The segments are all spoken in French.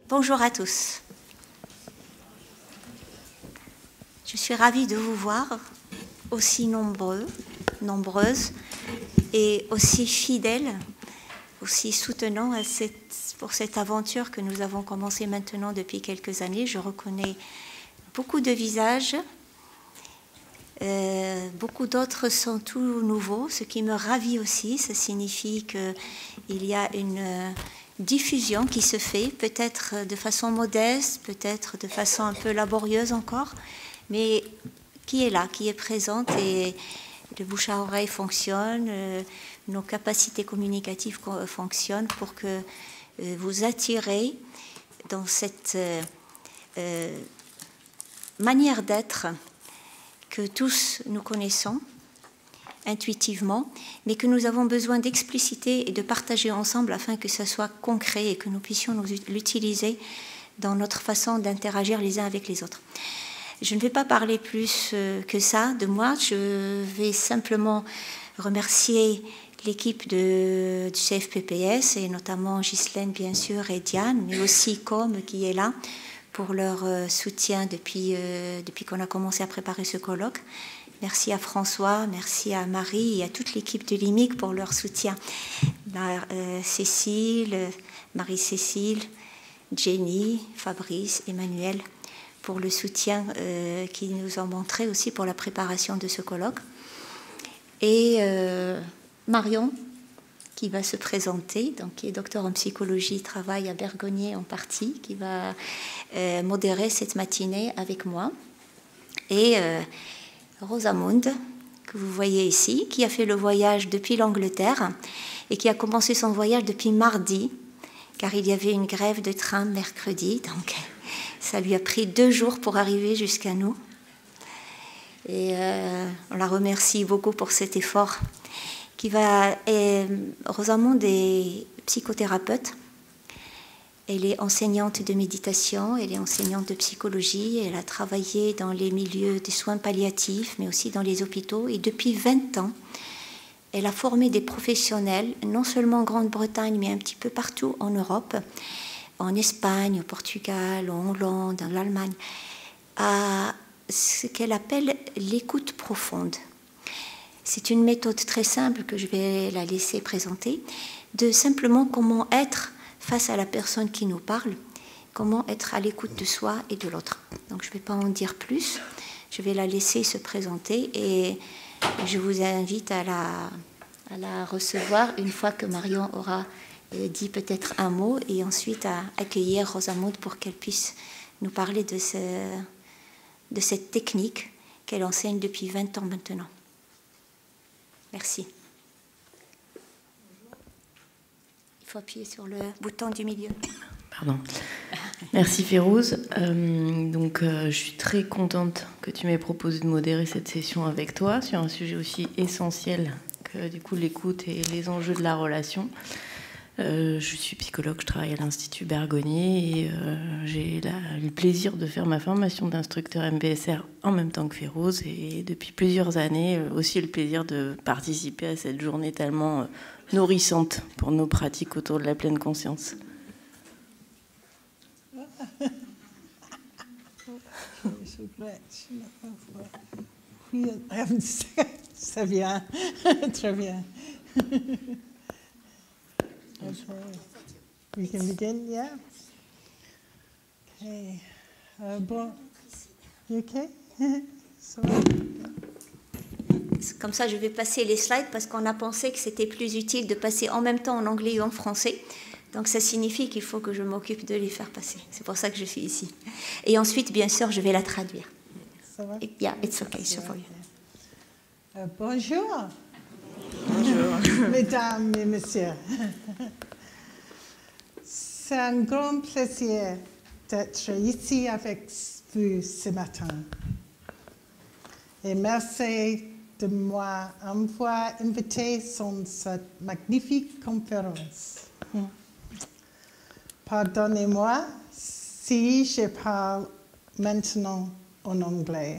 Bonjour à tous. Je suis ravie de vous voir aussi nombreuses et aussi fidèles, aussi soutenants pour cette aventure que nous avons commencée maintenant depuis quelques années. Je reconnais beaucoup de visages, beaucoup d'autres sont tout nouveaux, ce qui me ravit aussi. Ça signifie qu'il y a une diffusion qui se fait, peut-être de façon modeste, peut-être de façon un peu laborieuse encore, mais qui est là, qui est présente, et le bouche à oreille fonctionne, nos capacités communicatives fonctionnent pour que vous attirez dans cette manière d'être que tous nous connaissons intuitivement, mais que nous avons besoin d'expliciter et de partager ensemble afin que ça soit concret et que nous puissions l'utiliser dans notre façon d'interagir les uns avec les autres. Je ne vais pas parler plus que ça de moi, je vais simplement remercier l'équipe du CFPPS et notamment Ghislaine bien sûr et Diane, mais aussi Com qui est là pour leur soutien depuis qu'on a commencé à préparer ce colloque. Merci à François, merci à Marie et à toute l'équipe de l'IMIC pour leur soutien. Cécile, Marie-Cécile, Jenny, Fabrice, Emmanuel, pour le soutien qu'ils nous ont montré aussi pour la préparation de ce colloque. Et Marion, qui va se présenter, donc qui est docteur en psychologie, travaille à Bergonié en partie, qui va modérer cette matinée avec moi. Et Rosamunde, que vous voyez ici, qui a fait le voyage depuis l'Angleterre et qui a commencé son voyage depuis mardi, car il y avait une grève de train mercredi, donc ça lui a pris 2 jours pour arriver jusqu'à nous. Et on la remercie beaucoup pour cet effort. Rosamunde est psychothérapeute. Elle est enseignante de méditation, elle est enseignante de psychologie, elle a travaillé dans les milieux des soins palliatifs, mais aussi dans les hôpitaux. Et depuis 20 ans, elle a formé des professionnels, non seulement en Grande-Bretagne, mais un petit peu partout en Europe, en Espagne, au Portugal, en Hollande, en Allemagne, à ce qu'elle appelle l'écoute profonde. C'est une méthode très simple que je vais la laisser présenter, de simplement comment être face à la personne qui nous parle, comment être à l'écoute de soi et de l'autre. Donc je ne vais pas en dire plus, je vais la laisser se présenter et je vous invite à la recevoir une fois que Marion aura dit peut-être un mot, et ensuite à accueillir Rosamunde pour qu'elle puisse nous parler de cette technique qu'elle enseigne depuis 20 ans maintenant. Merci. Il faut appuyer sur le bouton du milieu. Pardon. Merci Férouz. Je suis très contente que tu m'aies proposé de modérer cette session avec toi sur un sujet aussi essentiel que du coup l'écoute et les enjeux de la relation. Je suis psychologue, je travaille à l'Institut Bergonié et j'ai eu le plaisir de faire ma formation d'instructeur MBSR en même temps que Férouz, et depuis plusieurs années aussi le plaisir de participer à cette journée tellement nourrissante pour nos pratiques autour de la pleine conscience. Ça vient, très bien. Okay. We can begin, yeah? Okay. Bon. You okay? Comme ça, je vais passer les slides parce qu'on a pensé que c'était plus utile de passer en même temps en anglais et en français. Donc ça signifie qu'il faut que je m'occupe de les faire passer. C'est pour ça que je suis ici. Et ensuite, bien sûr, je vais la traduire. Ça va? Yeah, it's okay. So for you. Bonjour. Bonjour. Mesdames et messieurs. C'est un grand plaisir d'être ici avec vous ce matin. Et merci de m'avoir invité sur cette magnifique conférence. Pardonnez-moi si je parle maintenant en anglais.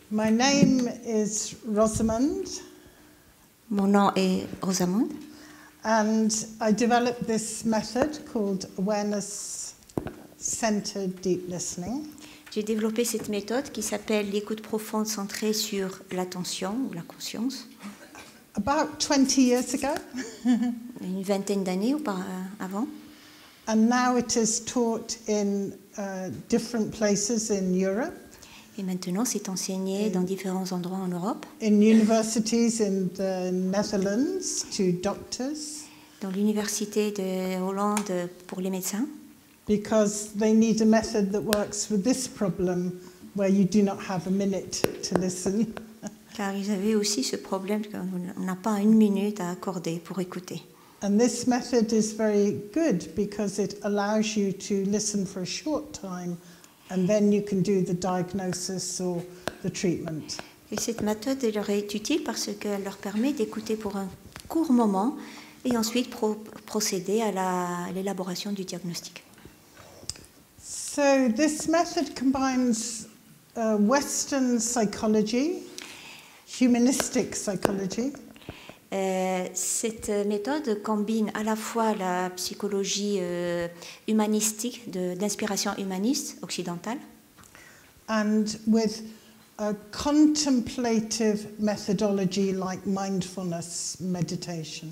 My name is Rosamund. Mon nom est Rosamund. And I developed this method called awareness-centered deep listening. J'ai développé cette méthode qui s'appelle l'écoute profonde centrée sur l'attention ou la conscience. About 20 years ago. Une vingtaine d'années auparavant. And now it is taught in different places in Europe. Et maintenant, c'est enseigné dans différents endroits en Europe. In universities in the Netherlands to doctors. Dans l'université de Hollande pour les médecins. Because they need a method that works with this problem where you do not have a minute to listen. Car ils avaient aussi ce problème qu'on n'a pas une minute à accorder pour écouter. And this method is very good because it allows you to listen for a short time and then you can do the diagnosis or the treatment. Et cette méthode leur est utile parce qu'elle leur permet d'écouter pour un court moment et ensuite procéder à l'élaboration du diagnostic. So this method combines Western psychology, humanistic psychology. Cette méthode combine à la fois la psychologie humanistique, d'inspiration humaniste occidentale, and with a contemplative methodology like mindfulness meditation.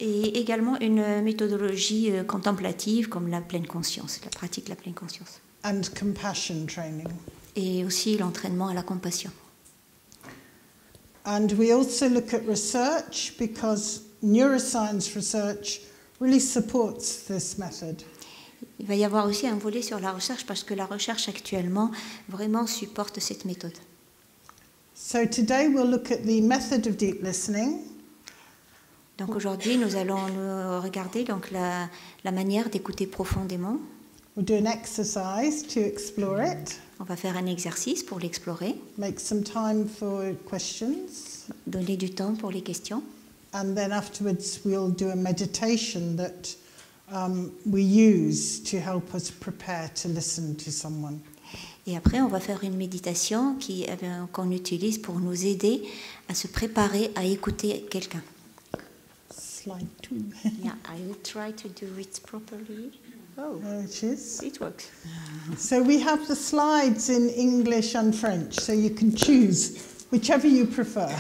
Et également une méthodologie contemplative comme la pleine conscience, la pratique de la pleine conscience. And compassion training. Et aussi l'entraînement à la compassion. And we also look at research because neuroscience research really supports this method. Il va y avoir aussi un volet sur la recherche parce que la recherche actuellement vraiment supporte cette méthode. So today we'll look at the method of deep listening. Donc aujourd'hui, nous allons regarder donc la manière d'écouter profondément. We'll do an exercise to explore it. On va faire un exercice pour l'explorer. Make some time for questions. Donner du temps pour les questions. And then afterwards we'll do a meditation that we use to help us prepare to listen to someone. Et après, on va faire une méditation qu'on utilise pour nous aider à se préparer à écouter quelqu'un. Slide 2. Yeah, I will try to do it properly. Oh, There it is. it works. So we have the slides in English and French, so you can choose whichever you prefer.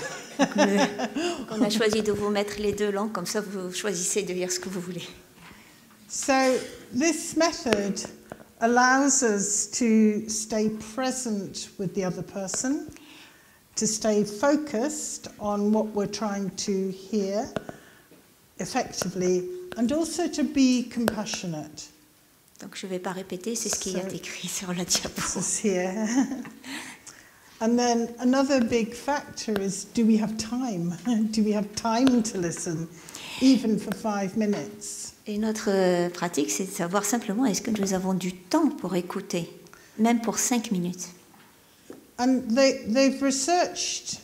On a choisi de vous mettre les deux langues, comme ça vous choisissez de lire ce que vous voulez. So this method allows us to stay present with the other person, to stay focused on what we're trying to hear effectively, and also to be compassionate. Donc je ne vais pas répéter, c'est ce qui est écrit sur la diapo. This is here. And then another big factor is, do we have time? Do we have time to listen, even for 5 minutes? Et notre pratique, c'est de savoir simplement est-ce que nous avons du temps pour écouter, même pour 5 minutes. And they've researched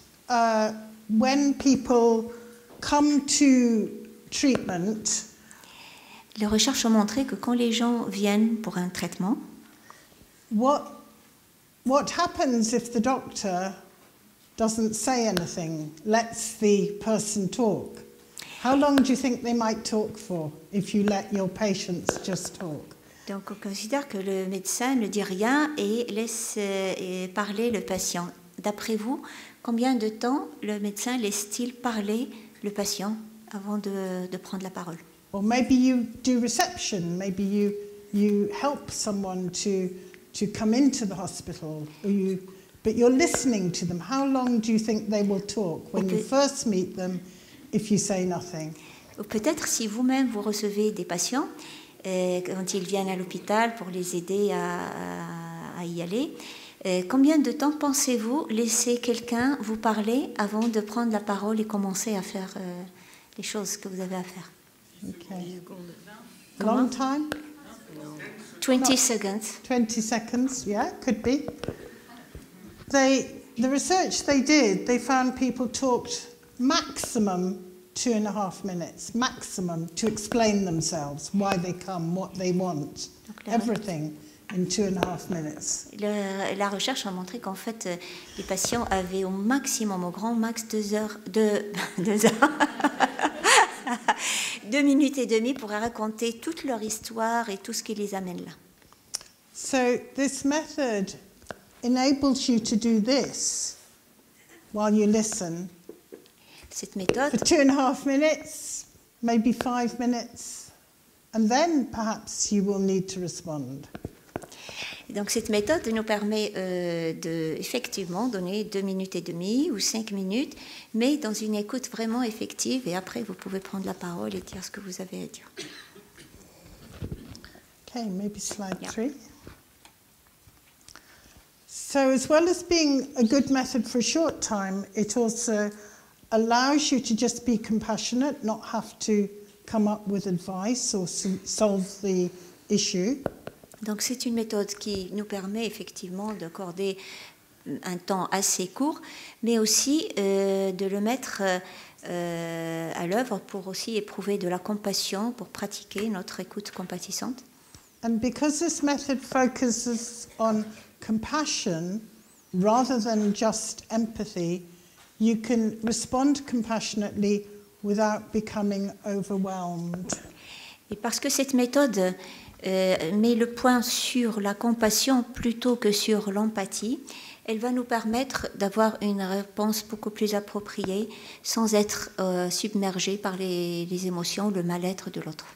when people come to treatment. Les recherches ont montré que quand les gens viennent pour un traitement, What happens if the doctor doesn't say anything, lets the person talk? How long do you think they might talk for if you let your patients just talk? donc on considère que le médecin ne dit rien et laisse parler le patient. D'après vous, combien de temps le médecin laisse-t-il parler le patient avant de prendre la parole? Or maybe you do reception, maybe you help someone to come into the hospital, but you're listening to them. How long do you think they will talk when you first meet them if you say nothing? Ou peut-être si vous-même vous recevez des patients, quand ils viennent à l'hôpital pour les aider à y aller, combien de temps pensez-vous laisser quelqu'un vous parler avant de prendre la parole et commencer à faire les choses que vous avez à faire? Okay. Comment? Long time? 20 seconds. 20 seconds, yeah, could be. The research they did, they found people talked maximum 2.5 minutes, maximum, to explain themselves, why they come, what they want, everything in 2.5 minutes. La recherche a montré qu'en fait, les patients avaient au maximum, au grand max 2 heures, 2 minutes et demie pour raconter toute leur histoire et tout ce qui les amène là. So this method enables you to do this while you listen Cette méthode, for 2.5 minutes, maybe 5 minutes, and then perhaps you will need to respond. donc cette méthode nous permet de effectivement donner 2 minutes et demie ou 5 minutes, mais dans une écoute vraiment effective. Et après, vous pouvez prendre la parole et dire ce que vous avez à dire. Okay, maybe slide Yeah. 3. So as well as being a good method for a short time, it also allows you to just be compassionate, not have to come up with advice or solve the issue. Donc c'est une méthode qui nous permet effectivement d'accorder un temps assez court, mais aussi de le mettre à l'œuvre pour aussi éprouver de la compassion, pour pratiquer notre écoute compatissante. And because this method focuses on compassion rather than just empathy, you can respond compassionately without becoming overwhelmed. Et parce que cette méthode met le point sur la compassion plutôt que sur l'empathie, elle va nous permettre d'avoir une réponse beaucoup plus appropriée sans être submergé par les émotions ou le mal-être de l'autre.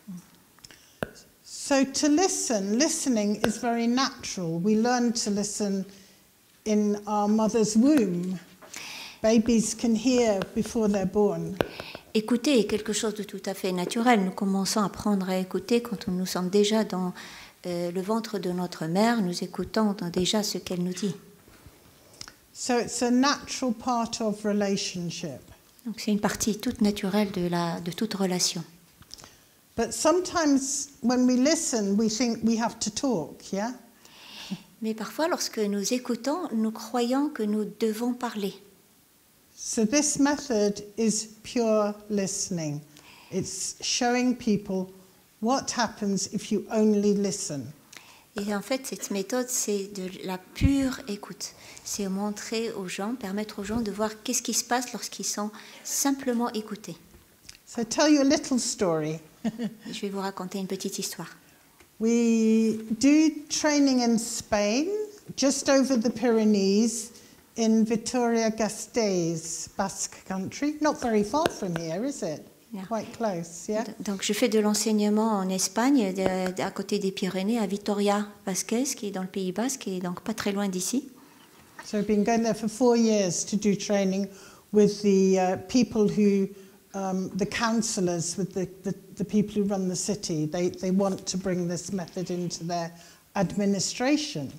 So to listen, listening is very natural. We learn to listen in our mother's womb. Babies can hear before they're born. Écouter est quelque chose de tout à fait naturel. Nous commençons à apprendre à écouter quand nous sommes déjà dans le ventre de notre mère. Nous écoutons déjà ce qu'elle nous dit. So it's a natural part of relationship. Donc c'est une partie toute naturelle de toute relation. But sometimes when we listen, we think we have to talk, yeah? Mais parfois, lorsque nous écoutons, nous croyons que nous devons parler. So this method is pure listening. It's showing people what happens if you only listen. Et en fait, cette méthode, c'est de la pure écoute. C'est montrer aux gens, permettre aux gens de voir qu'est-ce qui se passe lorsqu'ils sont simplement écoutés. So tell you a little story. Je vais vous raconter une petite histoire. We do training in Spain, just over the Pyrenees, in Vitoria-Gasteiz, Basque country. Not very far from here, is it? Yeah. Quite close, yeah? Donc, je fais de l'enseignement en Espagne, à côté des Pyrénées, à Vitoria-Gasteiz, qui est dans le Pays Basque, et donc pas très loin d'ici. So I've been going there for 4 years to do training with the people who, the councillors, with the people who run the city. They want to bring this method into their administration.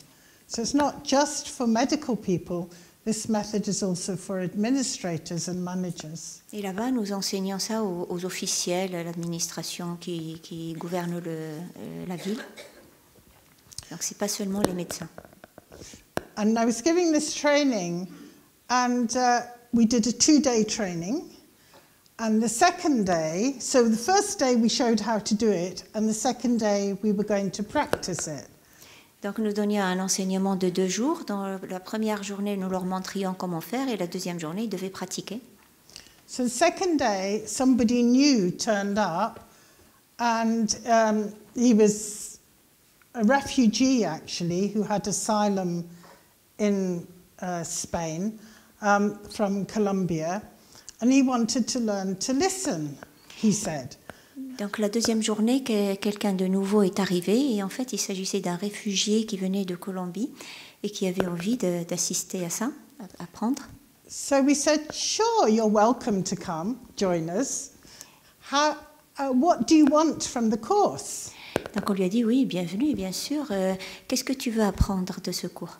So it's not just for medical people, this method is also for administrators and managers. Et là-bas, nous enseignons ça aux officiels, à l'administration qui gouverne la ville. Donc, ce n'est pas seulement les médecins. And I was giving this training, and we did a 2-day training. And the second day, so the first day we showed how to do it, and the second day we were going to practice it. Donc nous donnions un enseignement de 2 jours. Dans la première journée, nous leur montrions comment faire, et la deuxième journée, ils devaient pratiquer. So the second day, somebody new turned up, and he was a refugee, actually, who had asylum in Spain from Colombia, and he wanted to learn to listen, he said. Donc la deuxième journée, quelqu'un de nouveau est arrivé, et en fait, il s'agissait d'un réfugié qui venait de Colombie et qui avait envie d'assister à ça, à apprendre. So we said, sure, you're welcome to come, join us. What do you want from the course? Donc on lui a dit, oui, bienvenue, bien sûr. Qu'est-ce que tu veux apprendre de ce cours?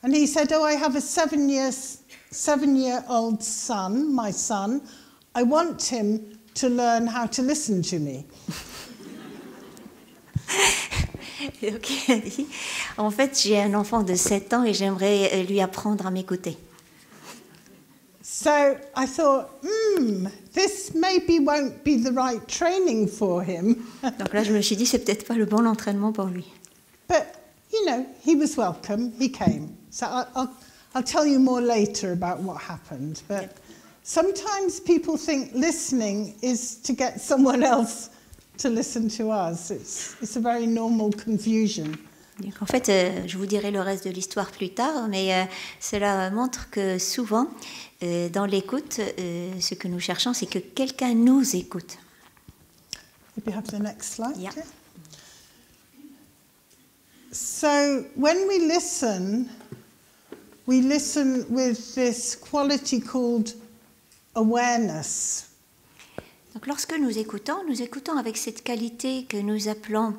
And he said, oh, I have a 7-year-old son, my son. I want him to learn how to listen to me. Donc il a dit, en fait, j'ai un enfant de 7 ans et j'aimerais lui apprendre à m'écouter. So I thought, this maybe won't be the right training for him. Donc là, je me suis dit, c'est peut-être pas le bon entraînement pour lui. But, you you know, he was welcome, he came. So I'll tell you more later about what happened. But sometimes people think listening is to get someone else to listen to us. It's a very normal confusion. Donc, en fait, je vous dirai le reste de l'histoire plus tard, mais cela montre que souvent, dans l'écoute, ce que nous cherchons, c'est que quelqu'un nous écoute. If you have the next slide. Yeah. Yeah. So when we listen with this quality called awareness. Donc, lorsque nous écoutons avec cette qualité que nous appelons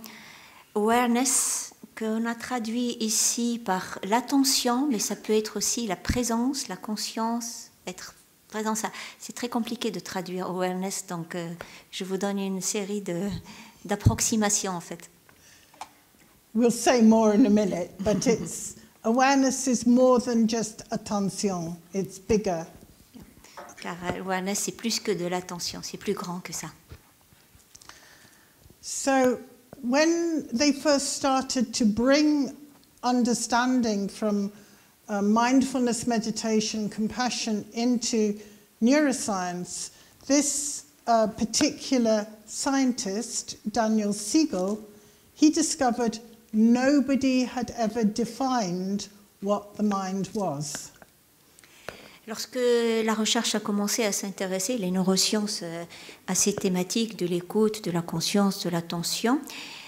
awareness, qu'on a traduit ici par l'attention, mais ça peut être aussi la présence, la conscience, être présent. C'est très compliqué de traduire awareness, donc je vous donne une série d'approximations en fait. We'll say more in a minute, but awareness is more than just attention, it's bigger. Car awareness, c'est plus que de l'attention, c'est plus grand que ça. So when they first started to bring understanding from mindfulness, meditation, compassion into neuroscience, this particular scientist, Daniel Siegel, he discovered nobody had ever defined what the mind was. Lorsque la recherche a commencé à s'intéresser, les neurosciences, à ces thématiques de l'écoute, de la conscience, de l'attention,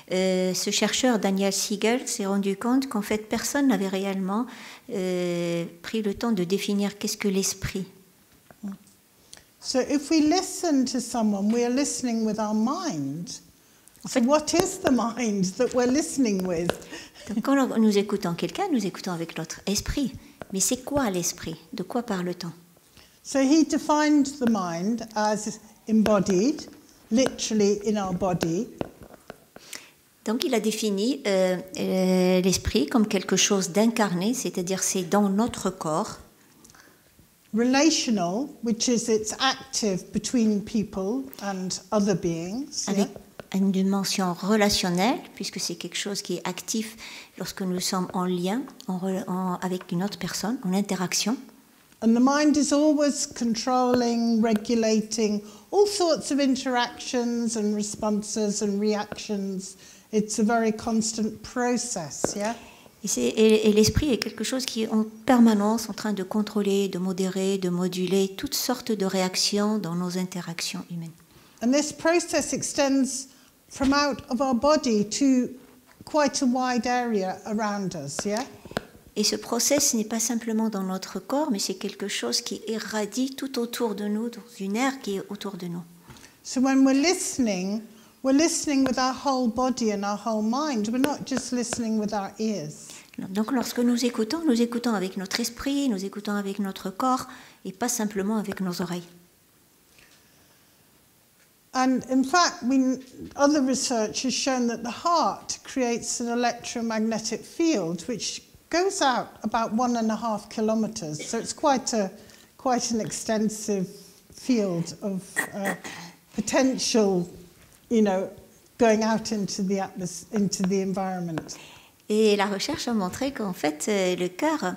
ce chercheur Daniel Siegel s'est rendu compte qu'en fait personne n'avait réellement pris le temps de définir qu'est-ce que l'esprit. So if we listen to someone, we are listening with our mind. So what is the mind that we're listening with? Donc quand nous écoutons quelqu'un, nous écoutons avec notre esprit. Mais c'est quoi l'esprit? De quoi parle-t-on? So he defined the mind as embodied, literally in our body. Donc il a défini l'esprit comme quelque chose d'incarné, c'est-à-dire c'est dans notre corps. Relational, which is it's active between people and other beings. Avec une dimension relationnelle, puisque c'est quelque chose qui est actif lorsque nous sommes en lien avec une autre personne, en interaction. And the mind is always controlling, regulating all sorts of interactions and responses and reactions. It's a very constant process, yeah? Et l'esprit est quelque chose qui est en permanence en train de contrôler, de modérer, de moduler toutes sortes de réactions dans nos interactions humaines. And this process extends from out of our body to quite a wide area around us, yeah? Et ce process n'est pas simplement dans notre corps, mais c'est quelque chose qui irradie tout autour de nous, dans une aire qui est autour de nous. So when we're listening with our whole body and our whole mind. We're not just listening with our ears. Donc lorsque nous écoutons avec notre esprit, nous écoutons avec notre corps et pas simplement avec nos oreilles. And in fact, other research has shown that the heart creates an electromagnetic field which goes out about 1.5 kilometers. So it's quite an extensive field of potential, going out into the environment. Et la recherche a montré qu'en fait, le cœur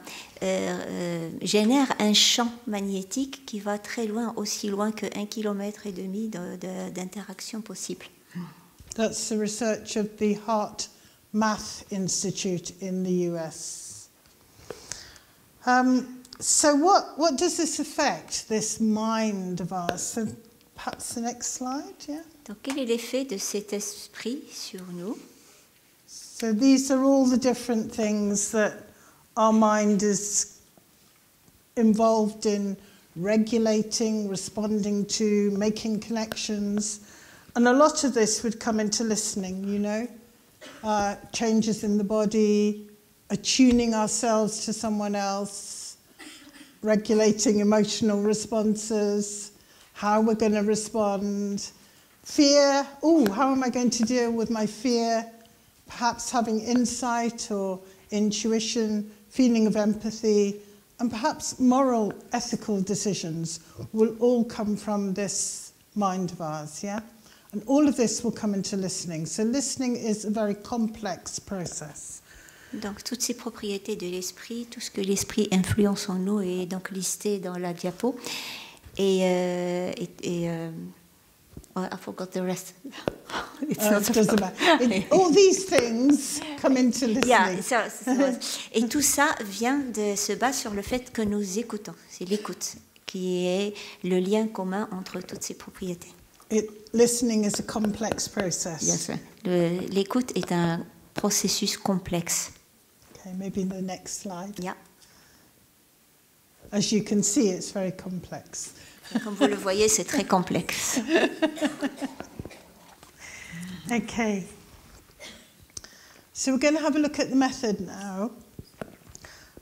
génère un champ magnétique qui va très loin, aussi loin que 1,5 km d'interaction possible. That's the research of the Heart Math Institute in the US. So what does this affect, this mind of ours? So perhaps the next slide, yeah? Donc quel est l'effet de cet esprit sur nous? So these are all the different things that our mind is involved in regulating, responding to, making connections. And a lot of this would come into listening, changes in the body, attuning ourselves to someone else, regulating emotional responses, how we're going to respond, fear, how am I going to deal with my fear? Perhaps having insight or intuition, feeling of empathy, and perhaps moral, ethical decisions will all come from this mind of ours, yeah? And all of this will come into listening. So listening is a very complex process. Donc toutes ces propriétés de l'esprit, tout ce que l'esprit influence en nous est donc listé dans la diapo. Well, I forgot the rest. It doesn't matter. All these things come into listening. Et tout ça se base sur le fait que nous écoutons. C'est l'écoute qui est le lien commun entre toutes ces propriétés. Listening is a complex process. Yes, l'écoute est un processus complexe. Okay, maybe the next slide. Yeah. As you can see, it's very complex. Comme vous le voyez, c'est très complexe. Okay. So we're going to have a look at the method now.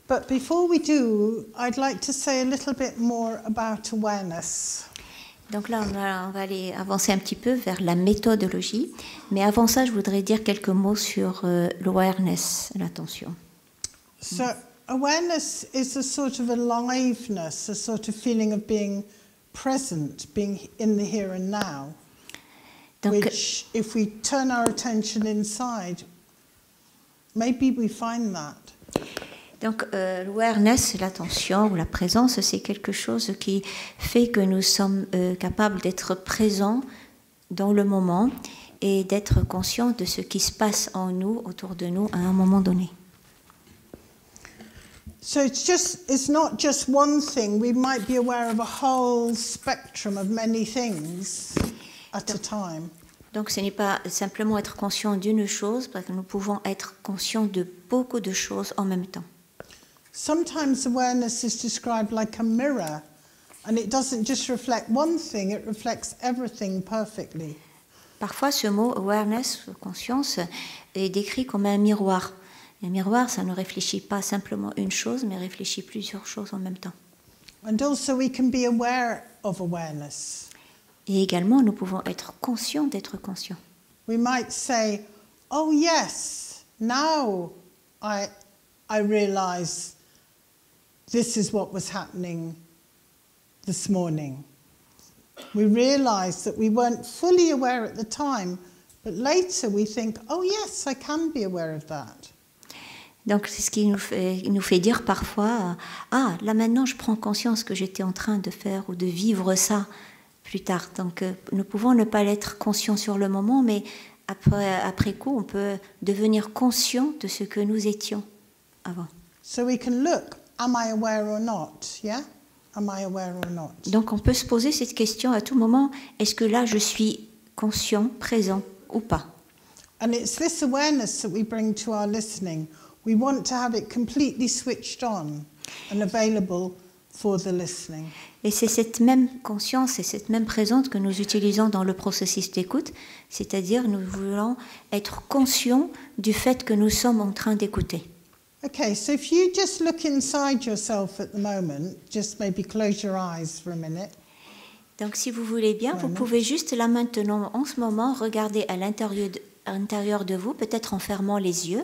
But before we do, I'd like to say a little bit more about awareness. Donc là, on va aller avancer un petit peu vers la méthodologie. Mais avant ça, je voudrais dire quelques mots sur l'awareness, l'attention. So awareness is a sort of aliveness, a sort of feeling of being present, being in the here and now. Donc, which, if we turn our attention inside, maybe we find that. Donc, l'awareness, l'attention ou la présence, c'est quelque chose qui fait que nous sommes capables d'être présents dans le moment et d'être conscients de ce qui se passe en nous, autour de nous, à un moment donné. So it's not just one thing. We might be aware of a whole spectrum of many things at a time. Donc ce n'est pas simplement être conscient d'une chose, parce que nous pouvons être conscients de beaucoup de choses en même temps. Sometimes awareness is described like a mirror, and it doesn't just reflect one thing, it reflects everything perfectly. Parfois ce mot awareness, conscience, est décrit comme un miroir. Un miroir, ça ne réfléchit pas simplement une chose, mais réfléchit plusieurs choses en même temps. And also we can be aware of awareness. Et également, nous pouvons être conscients d'être conscients. We might say, oh yes, now I realize this is what was happening this morning. We realize that we weren't fully aware at the time, but later we think, oh yes, I can be aware of that. Donc c'est ce qui nous fait dire parfois, ah là maintenant je prends conscience que j'étais en train de faire ou de vivre ça plus tard. Donc nous pouvons ne pas l'être conscient sur le moment, mais après coup on peut devenir conscient de ce que nous étions avant. So we can look, am I aware or not? Yeah? Am I aware or not? Donc on peut se poser cette question à tout moment, est-ce que là je suis conscient, présent ou pas? And it's this awareness that we bring to our listening. We want to have it completely switched on and available for the listening. Et c'est cette même conscience et cette même présence que nous utilisons dans le processus d'écoute, c'est-à-dire nous voulons être conscients du fait que nous sommes en train d'écouter. Okay, so if you just look inside yourself at the moment, just maybe close your eyes for a minute. Donc si vous voulez bien, vous pouvez juste là maintenant, en ce moment, regarder à l'intérieur de vous, peut-être en fermant les yeux.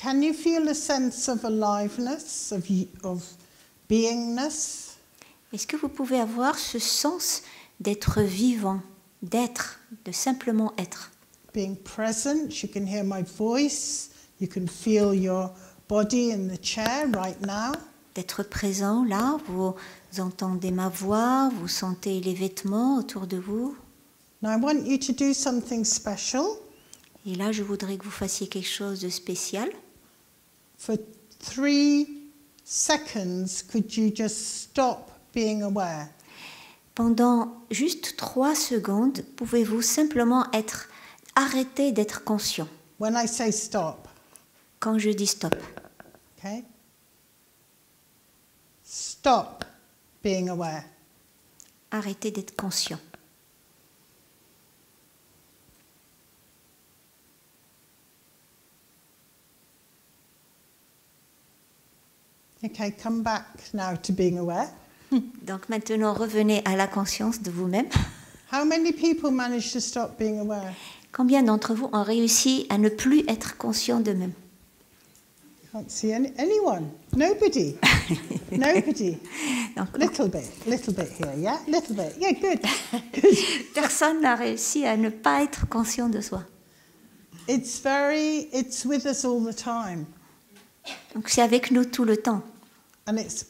Can you feel a sense of aliveness, of beingness? Est-ce que vous pouvez avoir ce sens d'être vivant, d'être, de simplement être? Being present, you can hear my voice, you can feel your body in the chair right now. D'être présent là, vous entendez ma voix, vous sentez les vêtements autour de vous. Now I want you to do something special. Et là, je voudrais que vous fassiez quelque chose de spécial. For 3 seconds, could you just stop being aware? Pendant juste 3 secondes, pouvez-vous simplement arrêter d'être conscient? When I say stop. Quand je dis stop. Okay? Stop being aware. Arrêtez d'être conscient. Okay, come back now to being aware. Donc maintenant, revenez à la conscience de vous-même. How many people manage to stop being aware? Combien d'entre vous ont réussi à ne plus être conscients d'eux-mêmes? Can't see anyone. Nobody. Nobody. Donc, little bit here, yeah? Little bit. Yeah, good. Personne n'a réussi à ne pas être conscient de soi. It's with us all the time. Donc c'est avec nous tout le temps. And it's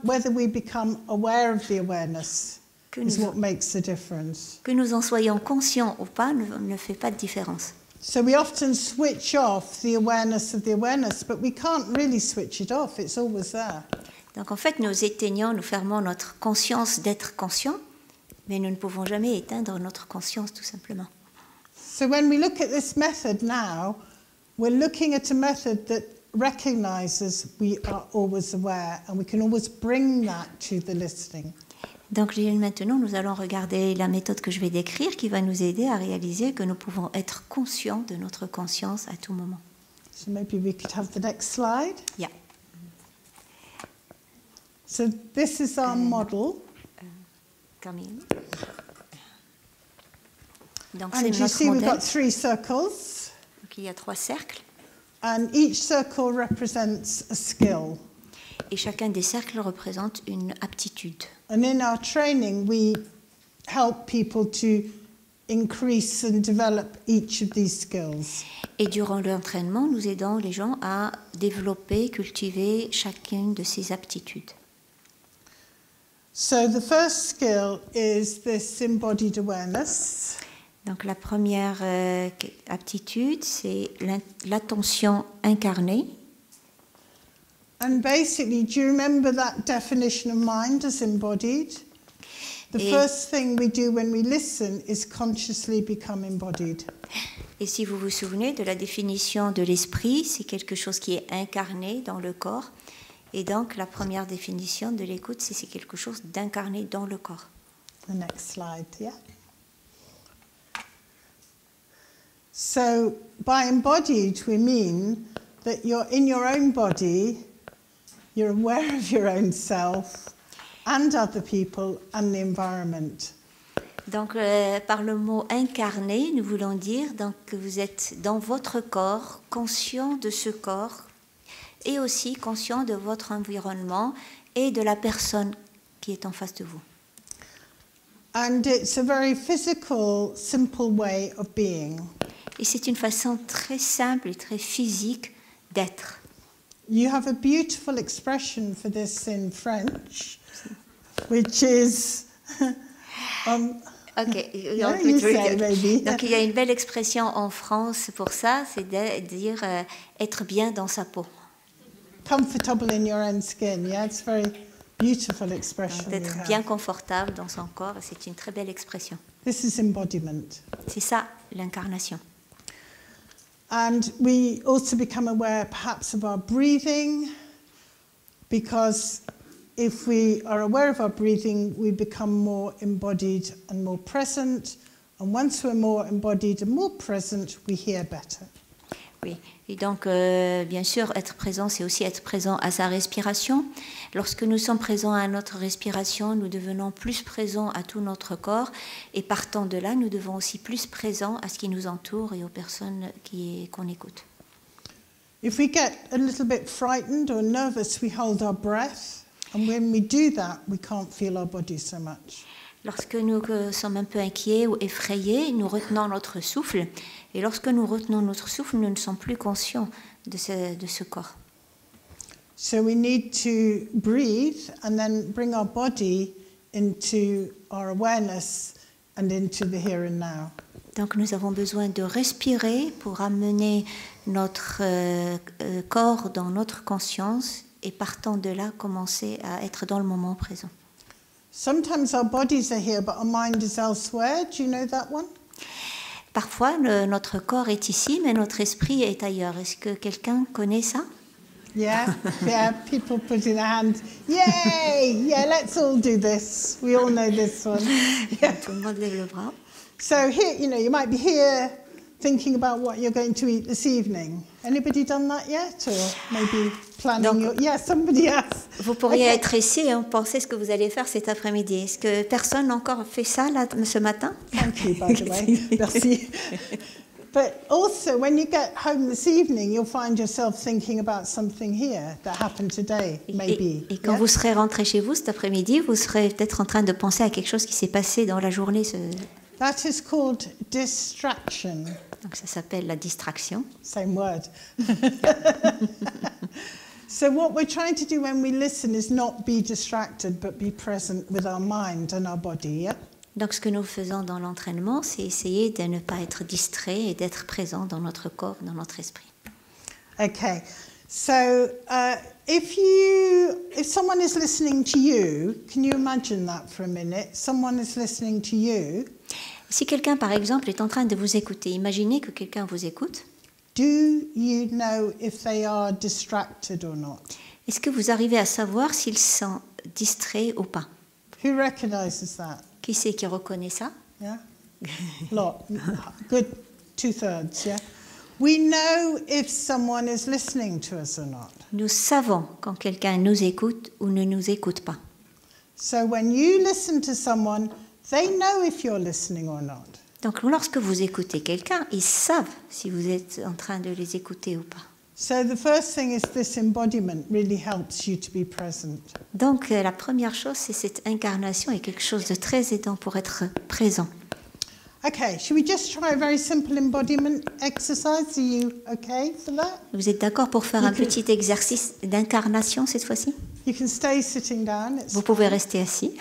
whether we become aware of the awareness Que is nous, what makes the difference. que nous en soyons conscients ou pas ne fait pas de différence. So we often switch off the awareness of the awareness, but we can't really switch it off. It's always there. Donc en fait, nous éteignons, nous fermons notre conscience d'être conscient, mais nous ne pouvons jamais éteindre notre conscience tout simplement. So when we look at this method now, we're looking at a method that recognizes we are always aware, and we can always bring that to the listening. Donc maintenant, nous allons regarder la méthode que je vais décrire qui va nous aider à réaliser que nous pouvons être conscients de notre conscience à tout moment. So maybe we could have the next slide. Yeah. So this is our model. Camille. Donc And c'est you notre see we've modèle. got 3 circles, Donc, il y a 3 cercles and each circle represents a skill. et chacun des cercles représente une aptitude. And in our training, we help people to increase and develop each of these skills. Et durant l'entraînement, nous aidons les gens à développer, cultiver chacune de ces aptitudes. So the first skill is this embodied awareness. Donc la première aptitude, c'est l'attention incarnée. And basically, do you remember that definition of mind as embodied? The Et- first thing we do when we listen is consciously become embodied. Et si vous vous souvenez de la définition de l'esprit, c'est quelque chose qui est incarné dans le corps. Et donc la première définition de l'écoute, c'est quelque chose d'incarné dans le corps. The next slide, yeah. So by embodied, we mean that you're in your own body, you're aware of your own self and other people and the environment. Donc, par le mot incarné, nous voulons dire donc, que vous êtes dans votre corps, conscient de ce corps, et aussi conscient de votre environnement et de la personne qui est en face de vous. And it's a very physical, simple way of being. Et c'est une façon très simple et très physique d'être. You have a beautiful expression for this in French, which is... Ok, Yeah, you say, maybe. donc il y a une belle expression en France pour ça, c'est de dire être bien dans sa peau. Comfortable in your own skin, yeah, it's a very beautiful expression. Donc, d'être you have. bien confortable dans son corps, c'est une très belle expression. This is embodiment. C'est ça l'incarnation. And we also become aware perhaps of our breathing, because if we are aware of our breathing, we become more embodied and more present. And once we're more embodied and more present, we hear better. Oui, et donc bien sûr, être présent, c'est aussi être présent à sa respiration. Lorsque nous sommes présents à notre respiration, nous devenons plus présents à tout notre corps. Et partant de là, nous devons aussi plus présents à ce qui nous entoure et aux personnes qu'on écoute. If we get a little bit frightened or nervous, we hold our breath. And when we do that, we can't feel our body so much. Lorsque nous sommes un peu inquiets ou effrayés, nous retenons notre souffle. Et lorsque nous retenons notre souffle, nous ne sommes plus conscients de ce corps. So we need to breathe and then bring our body into our awareness and into the here and now. Donc nous avons besoin de respirer pour amener notre corps dans notre conscience et partant de là, commencer à être dans le moment présent. Sometimes our bodies are here, but our mind is elsewhere. Do you know that one? Parfois, notre corps est ici, mais notre esprit est ailleurs. Est-ce que quelqu'un connaît ça? Yeah, yeah, people putting their hands. Yay! Yeah, let's all do this. We all know this one. Yeah. Tout le monde lève le bras. So here, you might be here thinking about what you're going to eat this evening. Anybody done that yet? Or maybe planning Donc, Yeah, somebody has. Vous pourriez Okay. être ici et penser ce que vous allez faire cet après-midi. Est-ce que personne n'a encore fait ça là, ce matin? Thank you, by the way. Merci. But also, when you get home this evening, you'll find yourself thinking about something here that happened today, maybe. Et quand Yeah? vous serez rentré chez vous cet après-midi, vous serez peut-être en train de penser à quelque chose qui s'est passé dans la journée. That is called distraction. Donc ça s'appelle la distraction. Same word. So what we're trying to do when we listen is not be distracted, but be present with our mind and our body, yeah? Donc ce que nous faisons dans l'entraînement, c'est essayer de ne pas être distrait et d'être présent dans notre corps, dans notre esprit. Okay, so if someone is listening to you, can you imagine that for a minute? Someone is listening to you. Si quelqu'un, par exemple, est en train de vous écouter, imaginez que quelqu'un vous écoute. Do you know if they are distracted or not? Est-ce que vous arrivez à savoir s'ils sont distraits ou pas? Who recognizes that? Qui c'est qui reconnaît ça? Yeah? Lot. Good 2/3, yeah? We know if someone is listening to us or not. Nous savons quand quelqu'un nous écoute ou ne nous écoute pas. So when you listen to someone, they know if you're listening or not. Donc lorsque vous écoutez quelqu'un, ils savent si vous êtes en train de les écouter ou pas. So the first thing is this embodiment really helps you to be present. Donc la première chose, c'est cette incarnation et quelque chose de très aidant pour être présent. Okay, should we just try a very simple embodiment exercise? Are you okay for that? Vous êtes d'accord pour faire un petit exercice d'incarnation cette fois-ci? You can stay sitting down. It's Vous pouvez rester assis.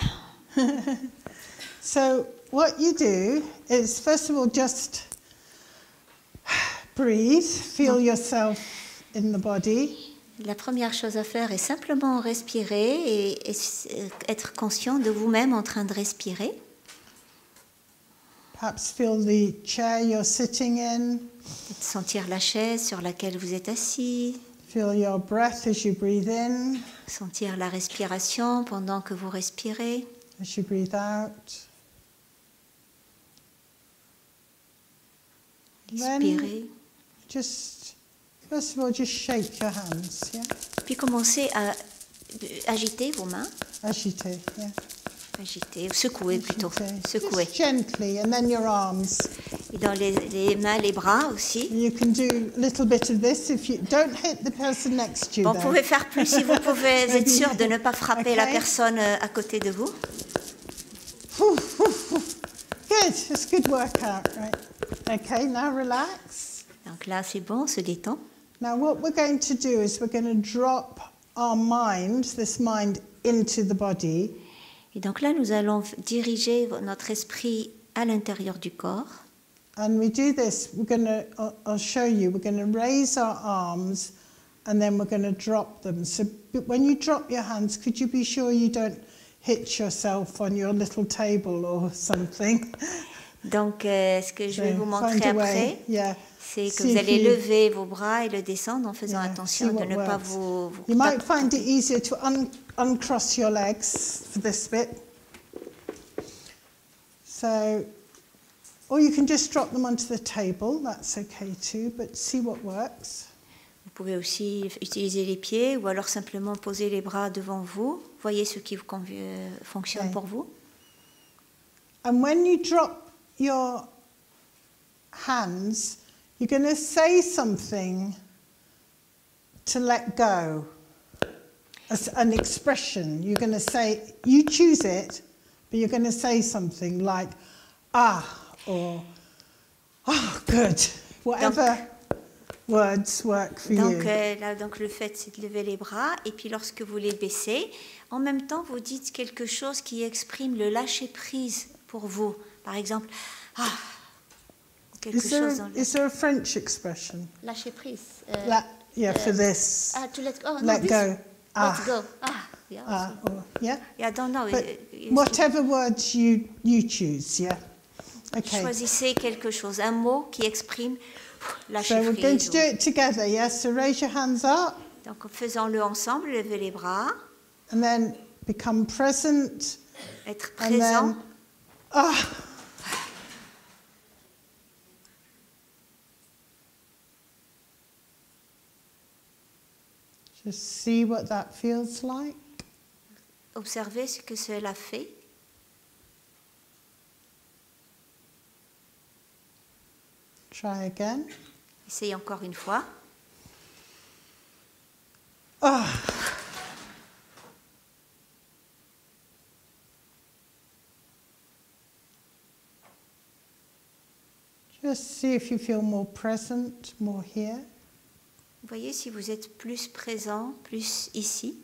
So what you do is, first of all, just breathe, feel yourself in the body. La première chose à faire est simplement respirer et être conscient de vous-même en train de respirer. Perhaps feel the chair you're sitting in. Sentir la chaise sur laquelle vous êtes assis. Feel your breath as you breathe in. Sentir la respiration pendant que vous respirez. As you breathe out. Inspirez. Just, first of all, just shake your hands, yeah? Puis commencez à agiter vos mains. Agiter, yeah. Agiter, secouer plutôt. Agiter. Secouer. Just gently, and then your arms. Et dans les mains, les bras aussi. You can do a little bit of this if you don't hit the person next to you. Bon, vous pouvez faire plus si vous pouvez être sûr de ne pas frapper la Okay. personne à côté de vous. Good, it's a good workout, right? Okay, now relax. Donc là, c'est bon, on se détend. Now what we're going to do is we're going to drop our mind, this mind, into the body. Et donc là, nous allons diriger notre esprit à l'intérieur du corps. And we do this, I'll show you, we're going to raise our arms and then we're going to drop them. So when you drop your hands, could you be sure you don't hit yourself on your little table or something? Donc, ce que je vais vous montrer Find a way, après, yeah. c'est que See vous if allez you- lever vos bras et le descendre en faisant Yeah, attention see de what ne pas works. vous You might taper. find it easier to uncross your legs for this bit. So, or you can just drop them onto the table, that's okay too, but see what works. Vous pouvez aussi utiliser les pieds ou alors simplement poser les bras devant vous. Voyez ce qui vous fonctionne Okay. pour vous. And when you drop your hands, you're going to say something to let go. As an expression. You're going to say, you choose it, but you're going to say something like, ah, or, oh, good. Whatever words work for Donc, you. là, donc le fait, c'est de lever les bras et puis lorsque vous les baissez, en même temps, vous dites quelque chose qui exprime le lâcher-prise pour vous. Par exemple, ah, quelque chose dans le... Is there a French expression? Lâcher-prise. For this. To let go. Oh, Let no, this, go. Ah. Let go. Ah, yeah. Ah, or, yeah? Yeah, I don't know. But whatever words you choose, yeah? Okay. Choisissez quelque chose, un mot qui exprime So we're going lâcher-prise. to do it together, yes? So raise your hands up Donc, faisons-le ensemble, levez les bras, and then become present être and présent. then, ah. Just see what that feels like. Observez ce que cela fait. Try again. Essayez encore une fois. Ah. Just see if you feel more present, more here. Voyez si vous êtes plus présent, plus ici.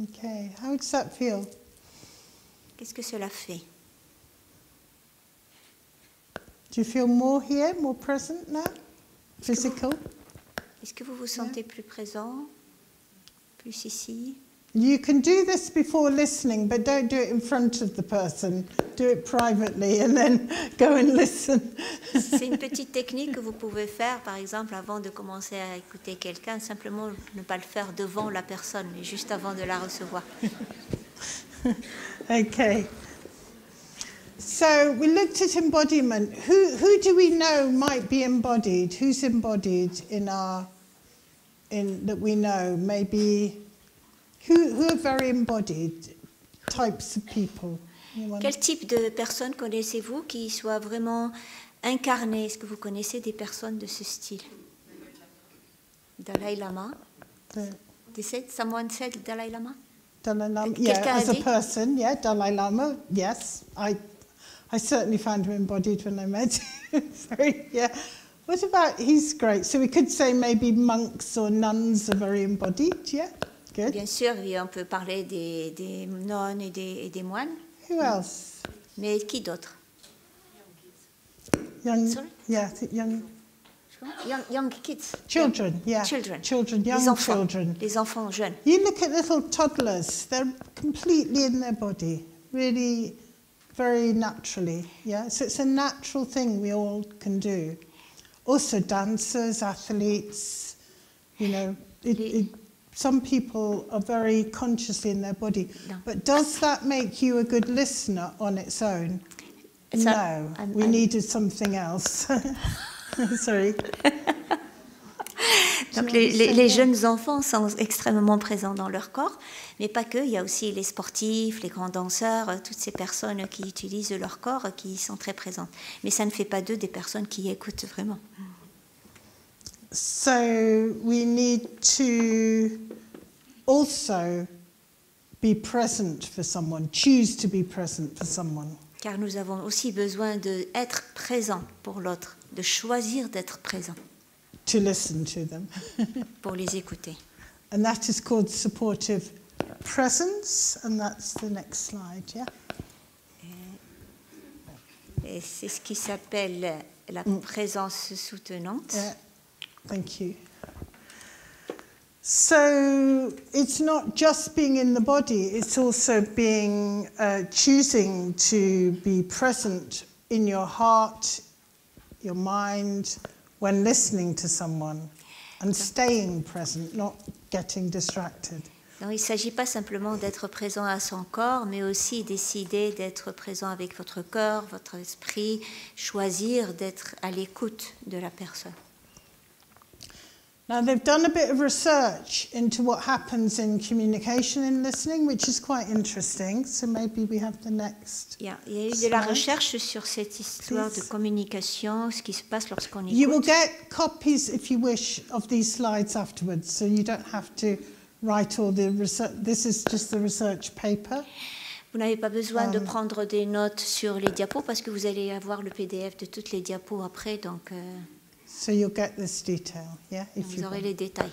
Okay, how does that feel? Qu'est-ce que cela fait? Do you feel more here, more present now? Physical? Est-ce que vous vous sentez plus présent, plus ici? You can do this before listening, but don't do it in front of the person. Do it privately and then go and listen. C'est une petite technique que vous pouvez faire, par exemple, avant de commencer à écouter quelqu'un, simplement ne pas le faire devant la personne, mais juste avant de la recevoir. Okay. So we looked at embodiment. Who do we know might be embodied? Who's embodied that we know? Maybe who are very embodied types of people? Quel type de personnes connaissez-vous qui soient vraiment incarnées? Est-ce que vous connaissez des personnes de ce style? Dalai Lama. Someone said Dalai Lama? Dalai Lama, yeah, as a person, yeah, Dalai Lama, yes. I certainly found him embodied when I met him. Yeah. What about, he's great. So we could say maybe monks or nuns are very embodied, yeah? Good. Bien sûr, oui, on peut parler des nonnes et des moines. Who else? Mais qui d'autre? Young, Sorry? yeah, Young kids. Children, yeah. Children, young les enfants, children. Les enfants jeunes. You look at little toddlers, they're completely in their body, really very naturally, yeah? So it's a natural thing we all can do. Also dancers, athletes, you know, some people are very consciously in their body. No. But does that make you a good listener on its own? No, we needed something else. Sorry. Donc les jeunes enfants sont extrêmement présents dans leur corps, mais pas que, il y a aussi les sportifs, les grands danseurs, toutes ces personnes qui utilisent leur corps, qui sont très présentes. Mais ça ne fait pas d'eux des personnes qui écoutent vraiment. So we need to also be present for someone, choose to be present for someone. Car nous avons aussi besoin d'être présents pour l'autre, de choisir d'être présents. To listen to them. Pour les écouter. And that is called supportive presence, and that's the next slide, yeah? Et c'est ce qui s'appelle la présence soutenante. Yeah. Thank you. So it's not just being in the body, it's also being choosing to be present in your heart, your mind, when listening to someone, and staying present, not getting distracted. Donc, il ne s'agit pas simplement d'être présent à son corps, mais aussi décider d'être présent avec votre cœur, votre esprit, choisir d'être à l'écoute de la personne. Now, they've done a bit of research into what happens in communication and listening, which is quite interesting. So maybe we have the next. Il y a eu de la recherche sur cette histoire de communication, ce qui se passe lorsqu'on écoute. You will get copies, if you wish, of these slides afterwards, so you don't have to write all the research. This is just the research paper. Vous n'avez pas besoin de prendre des notes sur les diapos parce que vous allez avoir le PDF de toutes les diapos après, donc. So you'll get this detail, yeah, if vous you aurez want. les détails.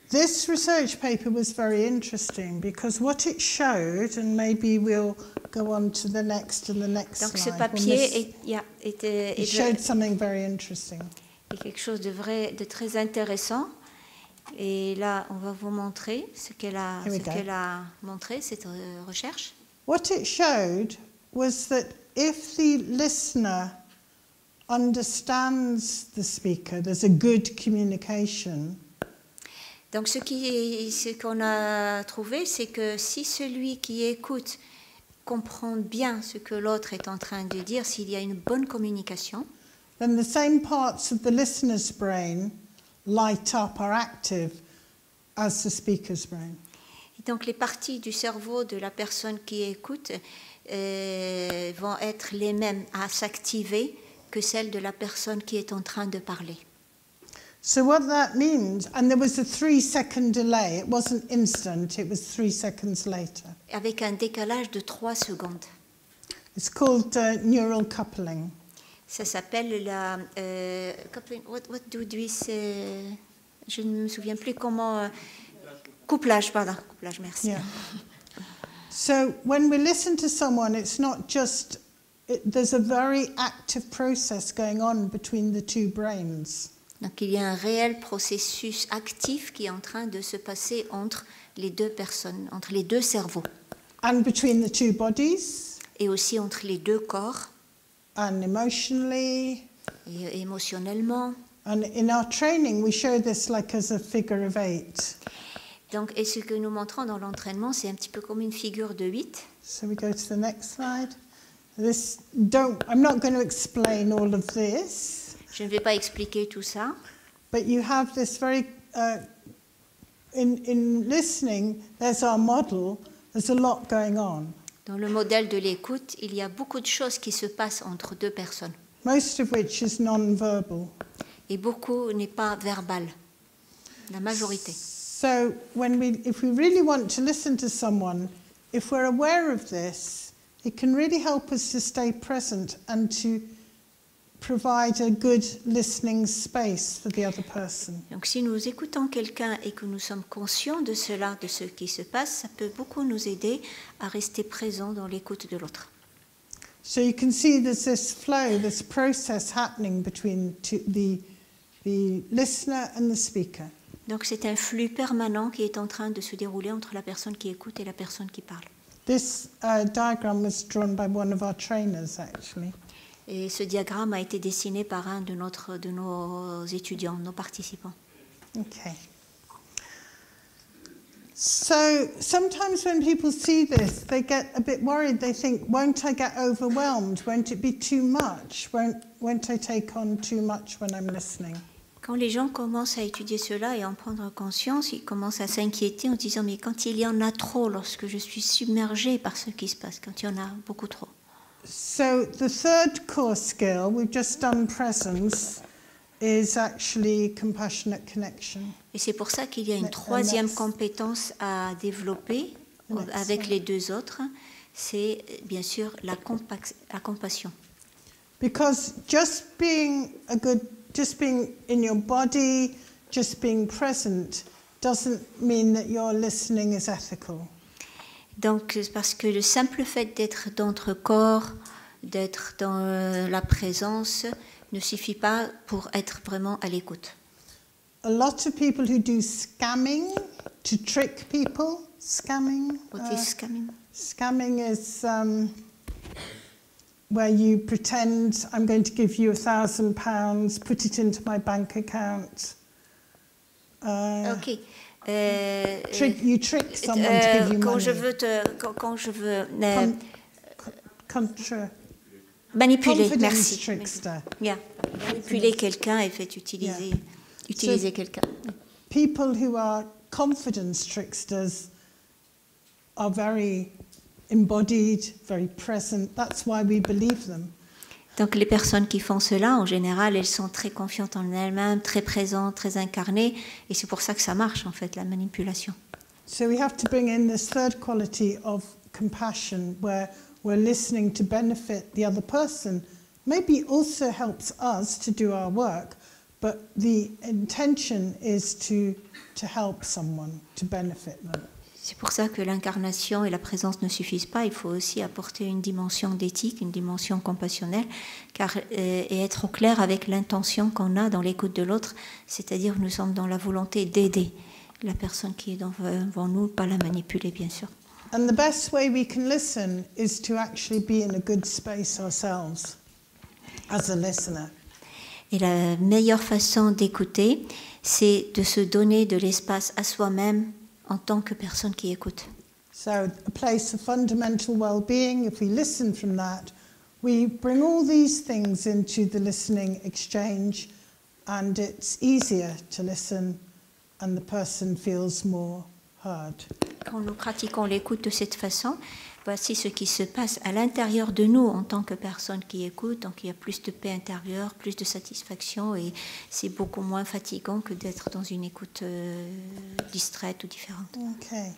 This research paper was very interesting because what it showed, and maybe we'll go on to the next and the next Donc ce slide. papier It showed something very interesting. est quelque chose de très intéressant. Et là, on va vous montrer ce qu'elle a montré, cette recherche. What it showed was that if the listener understands the speaker, there's a good communication. Donc ce qu'on a trouvé, c'est que si celui qui écoute comprend bien ce que l'autre est en train de dire, s'il y a une bonne communication, then the same parts of the listener's brain light up, are active as the speaker's brain. Et donc les parties du cerveau de la personne qui écoute vont être les mêmes à s'activer que celles de la personne qui est en train de parler. So what that means, and there was a 3-second delay, it wasn't instant, it was 3 seconds later. Avec un décalage de 3 secondes. It's called neural coupling. Ça s'appelle la coupling. What do we say? je ne me souviens plus comment... couplage, pardon. Couplage, merci. Yeah. So when we listen to someone, it's not just... there's a very active process going on between the two brains. Donc il y a un réel processus actif qui est en train de se passer entre les deux personnes, entre les deux cerveaux. And between the two bodies. Et aussi entre les deux corps. And emotionally. Et émotionnellement. And in our training, we show this like as a figure of 8. Donc, et ce que nous montrons dans l'entraînement, c'est un petit peu comme une figure de 8. So we go to the next slide. I'm not going to explain all of this. Je ne vais pas expliquer tout ça. But you have this very, in listening, there's our model, there's a lot going on. Dans le modèle de l'écoute, il y a beaucoup de choses qui se passent entre deux personnes. Most of which is non-verbal. Et beaucoup n'est pas verbal, la majorité. So if we really want to listen to someone, if we're aware of this, it can really help us to stay present and to provide a good listening space for the other person. Donc si nous écoutons quelqu'un et que nous sommes conscients de cela, de ce qui se passe, ça peut beaucoup nous aider à rester présents dans l'écoute de l'autre. So you can see there's this flow, this process happening between the listener and the speaker. Donc c'est un flux permanent qui est en train de se dérouler entre la personne qui écoute et la personne qui parle. This diagram was drawn by one of our trainers, actually. Et ce diagramme a été dessiné par un de nos étudiants, nos participants. Okay. So sometimes when people see this, they get a bit worried. They think, won't I get overwhelmed? Won't it be too much? Won't I take on too much when I'm listening? Quand les gens commencent à étudier cela et en prendre conscience, ils commencent à s'inquiéter en disant mais quand il y en a trop, lorsque je suis submergée par ce qui se passe, quand il y en a beaucoup trop. So the third core skill, we've just done presence, is actually compassionate connection. Et c'est pour ça qu'il y a une troisième compétence à développer avec les deux autres, c'est bien sûr la compassion. Because just being in your body, just being present, doesn't mean that your listening is ethical. Donc, parce que le simple fait d'être dans notre corps, d'être dans la présence, ne suffit pas pour être vraiment à l'écoute. A lot of people who do scamming to trick people, scamming. What is scamming? Scamming is where you pretend I'm going to give you £1,000, put it into my bank account. Okay. You trick someone to give you money. Manipuler, merci. Trickster. Yeah. Manipuler quelqu'un et fait utiliser quelqu'un. People who are confidence tricksters are very embodied, very present. That's why we believe them. Donc les personnes qui font cela, en général, elles sont très confiantes en elles-mêmes, très présentes, très incarnées, et c'est pour ça que ça marche en fait, la manipulation. So we have to bring in this third quality of compassion, where we're listening to benefit the other person. Maybe also helps us to do our work, but the intention is to help someone, to benefit them. C'est pour ça que l'incarnation et la présence ne suffisent pas. Il faut aussi apporter une dimension d'éthique, une dimension compassionnelle, et être au clair avec l'intention qu'on a dans l'écoute de l'autre, c'est-à-dire que nous sommes dans la volonté d'aider la personne qui est devant nous, pas la manipuler, bien sûr. And the best way we can listen is to actually be in a good space ourselves, as a listener. Et la meilleure façon d'écouter, c'est de se donner de l'espace à soi-même en tant que personne qui écoute. So a place of fundamental well-being, if we listen from that, we bring all these things into the listening exchange, and it's easier to listen and the person feels more heard. Quand nous pratiquons l'écoute de cette façon, voici ce qui se passe à l'intérieur de nous en tant que personne qui écoute. Donc il y a plus de paix intérieure, plus de satisfaction, et c'est beaucoup moins fatigant que d'être dans une écoute distraite ou différente. Okay.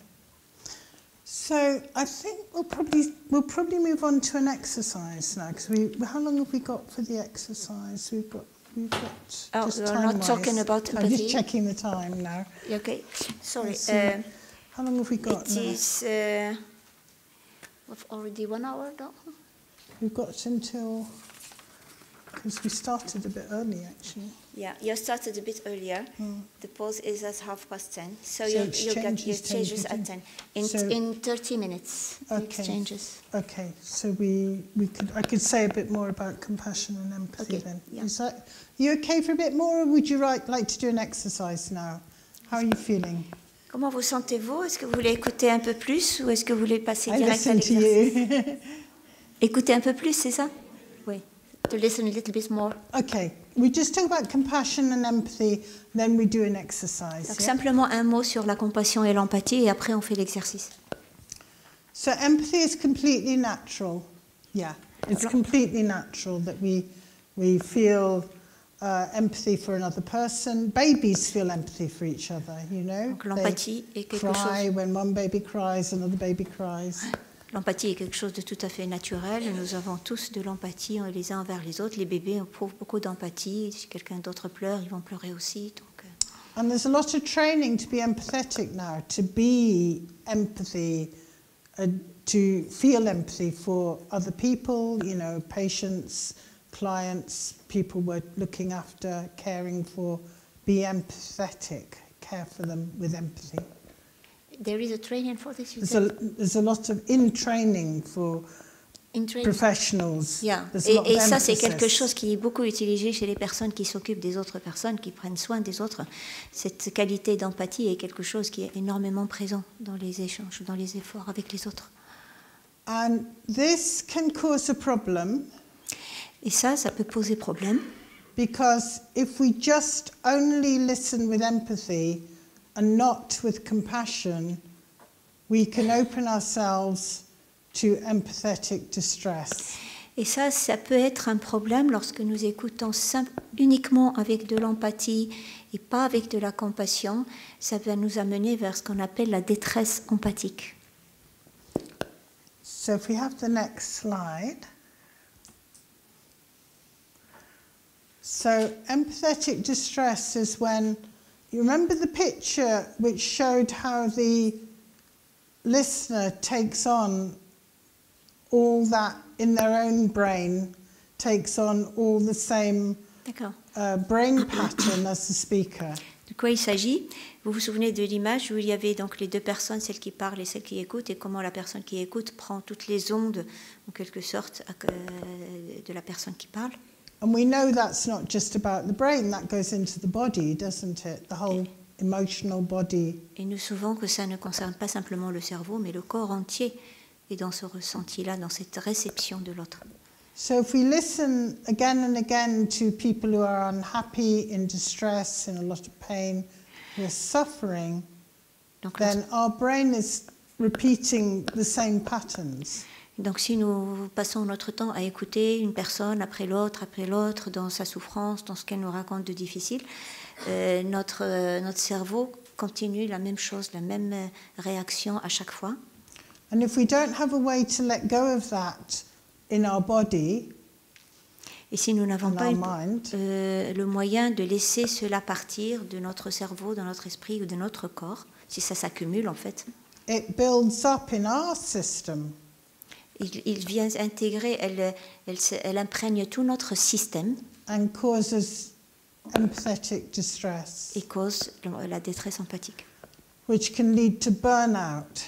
So I think we'll probably move on to an exercise now, because how long have we got for the exercise? We've got We've got Oh, just we're not time-wise. talking about I'm empathy. just checking the time now. Okay, sorry. Let's see. How long have we got It now? is we've already 1 hour now. We've got until, because we started a bit early actually. Yeah, you started a bit earlier. The pause is at 10:30. So, So you exchange get your is 10 changes to at 10. 10. So- In 30 minutes, the Okay. exchanges. Okay, so I could say a bit more about compassion and empathy Okay, then. yeah. Is that, you okay for a bit more, or would you like to do an exercise now? How are you feeling? Comment vous sentez-vous? Est-ce que vous voulez écouter un peu plus ou est-ce que vous voulez passer I direct à listen to l'exercice? you. Écouter un peu plus, c'est ça? Oui. To listen a little bit more. Okay, we just talk about compassion and empathy, then we do an exercise. Donc yeah? simplement un mot sur la compassion et l'empathie et après on fait l'exercice. So empathy is completely natural. Yeah, it's completely natural that we feel empathy for another person. Babies feel empathy for each other, you know. Donc l'empathie est quelque Cry chose. when one baby cries, another baby cries. L'empathie est quelque chose de tout à fait naturel. Nous avons tous de l'empathie les uns envers les autres. Les bébés éprouvent beaucoup d'empathie. Si quelqu'un d'autre pleure, ils vont pleurer aussi. Donc, And there's a lot of training to be empathetic now, to be empathy, to feel empathy for other people, you know, patients, clients, people we're looking after, caring for. Be empathetic, care for them with empathy. there is a training for this. There's a lot of in-training for In training. professionals. Yeah. There's a lot Et of ça, c'est emphasis. quelque chose qui est beaucoup utilisé chez les personnes qui s'occupent des autres personnes, qui prennent soin des autres. Cette qualité d'empathie est quelque chose qui est énormément présent dans les échanges, dans les efforts avec les autres. And this can cause a problem Et ça peut poser problème. because if we just only listen with empathy and not with compassion, we can open ourselves to empathetic distress. Et ça peut être un problème lorsque nous écoutons uniquement avec de l'empathie et pas avec de la compassion. Ça va nous amener vers ce qu'on appelle la détresse empathique. So if we have the next slide. So empathetic distress is when, you remember the picture which showed how the listener takes on all that in their own brain, takes on all the same D'accord. brain pattern as the speaker. De quoi il s'agit? Vous vous souvenez de l'image où il y avait donc les deux personnes, celle qui parle et celle qui écoute, et comment la personne qui écoute prend toutes les ondes, en quelque sorte, de la personne qui parle. And we know that's not just about the brain, that goes into the body, doesn't it? The whole emotional body. Et nous savons que ça ne concerne pas simplement le cerveau, mais le corps entier est dans ce ressenti-là, dans cette réception de l'autre. So if we listen again and again to people who are unhappy, in distress, in a lot of pain, who are suffering, Donc, then our brain is repeating the same patterns. donc si nous passons notre temps à écouter une personne après l'autre, dans sa souffrance, dans ce qu'elle nous raconte de difficile, notre cerveau continue la même chose, la même réaction à chaque fois. And if we don't have a way to let go of that in our body, Et si nous n'avons in pas our mind, le moyen de laisser cela partir de notre cerveau, de notre esprit ou de notre corps, si ça s'accumule en fait, it builds up in our system. il vient intégrer, elle imprègne tout notre système And causes empathetic distress, et cause la détresse empathique. which can lead to burnout.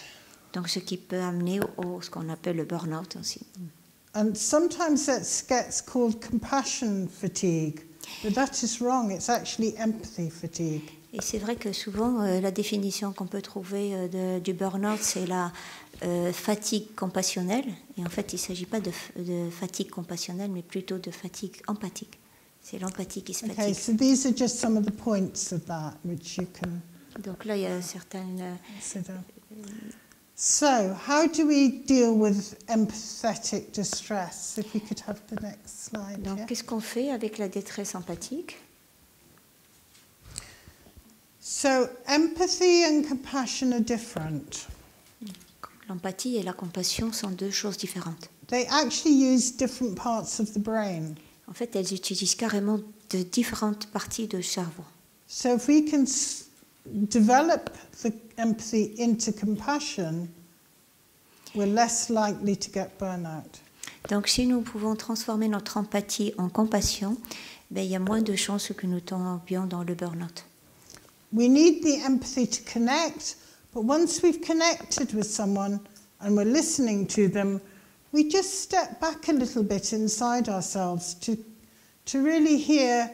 Donc ce qui peut amener ce qu'on appelle le burn-out aussi. And sometimes that gets called compassion fatigue, but that is wrong. It's actually empathy fatigue. Et c'est vrai que souvent, la définition qu'on peut trouver du burn-out, c'est la fatigue compassionnelle. Et en fait, il ne s'agit pas de fatigue compassionnelle, mais plutôt de fatigue empathique. C'est l'empathie qui se Okay, fatigue. so these are just some of the points of that which you can Donc là, il y a certaines... consider. So, how do we deal with empathetic distress? If we could have the next slide. Donc, Yeah. qu'est-ce qu'on fait avec la détresse empathique? So, empathy and compassion are different. L'empathie et la compassion sont deux choses différentes. They actually use different parts of the brain. En fait, elles utilisent carrément de différentes parties du cerveau. So if we can develop the empathy into compassion, we're less likely to get burnout. Donc, si nous pouvons transformer notre empathie en compassion, ben, il y a moins de chances que nous tombions dans le burn-out. We need the empathy to connect, but once we've connected with someone and we're listening to them, we just step back a little bit inside ourselves to really hear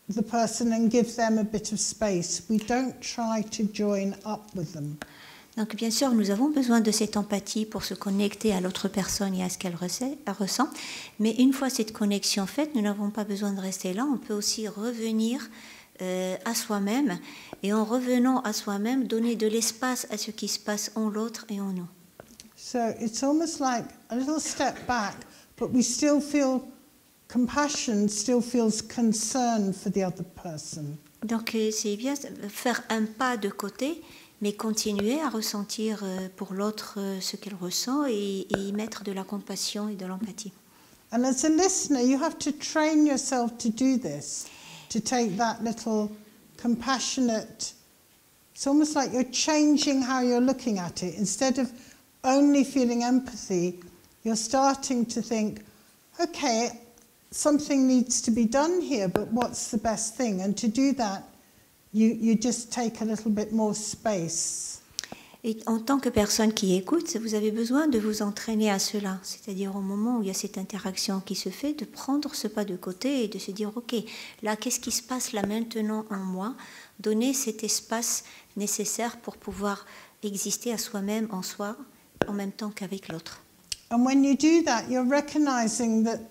the person and give them a bit of space. We don't try to join up with them. Donc, bien sûr, nous avons besoin de cette empathie pour se connecter à l'autre personne et à ce qu'elle ressent. Mais une fois cette connexion faite, nous n'avons pas besoin de rester là. On peut aussi revenir à soi-même. Et en revenant à soi-même, donner de l'espace à ce qui se passe en l'autre et en nous. So it's almost like a little step back, but we still feel compassion, still feels concern for the other person. Donc, c'est bien faire un pas de côté, mais continuer à ressentir pour l'autre ce qu'elle ressent et y mettre de la compassion et de l'empathie. And as a listener, you have to train yourself to do this, to take that little compassionate, it's almost like you're changing how you're looking at it. Instead of only feeling empathy, you're starting to think, okay, something needs to be done here, but what's the best thing? And to do that, you just take a little bit more space. Et en tant que personne qui écoute, vous avez besoin de vous entraîner à cela. C'est-à-dire au moment où il y a cette interaction qui se fait, de prendre ce pas de côté et de se dire, ok, là, qu'est-ce qui se passe là maintenant en moi? Donner cet espace nécessaire pour pouvoir exister à soi-même, en soi, en même temps qu'avec l'autre. And when you do that, you're recognizing that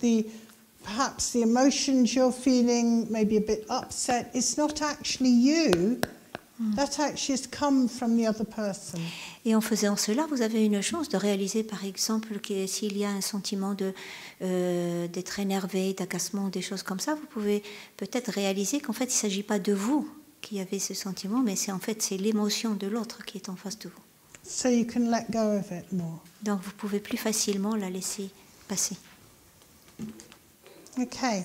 perhaps the emotions you're feeling, maybe a bit upset, it's not actually you. That actually has come from the other person. Et en faisant cela, vous avez une chance de réaliser, par exemple, que s'il y a un sentiment d'être énervé, d'agacement, des choses comme ça, vous pouvez peut-être réaliser qu'en fait, il ne s'agit pas de vous qui avez ce sentiment, mais c'est l'émotion de l'autre qui est en face de vous. So you can let go of it more. Donc, vous pouvez plus facilement la laisser passer. Okay.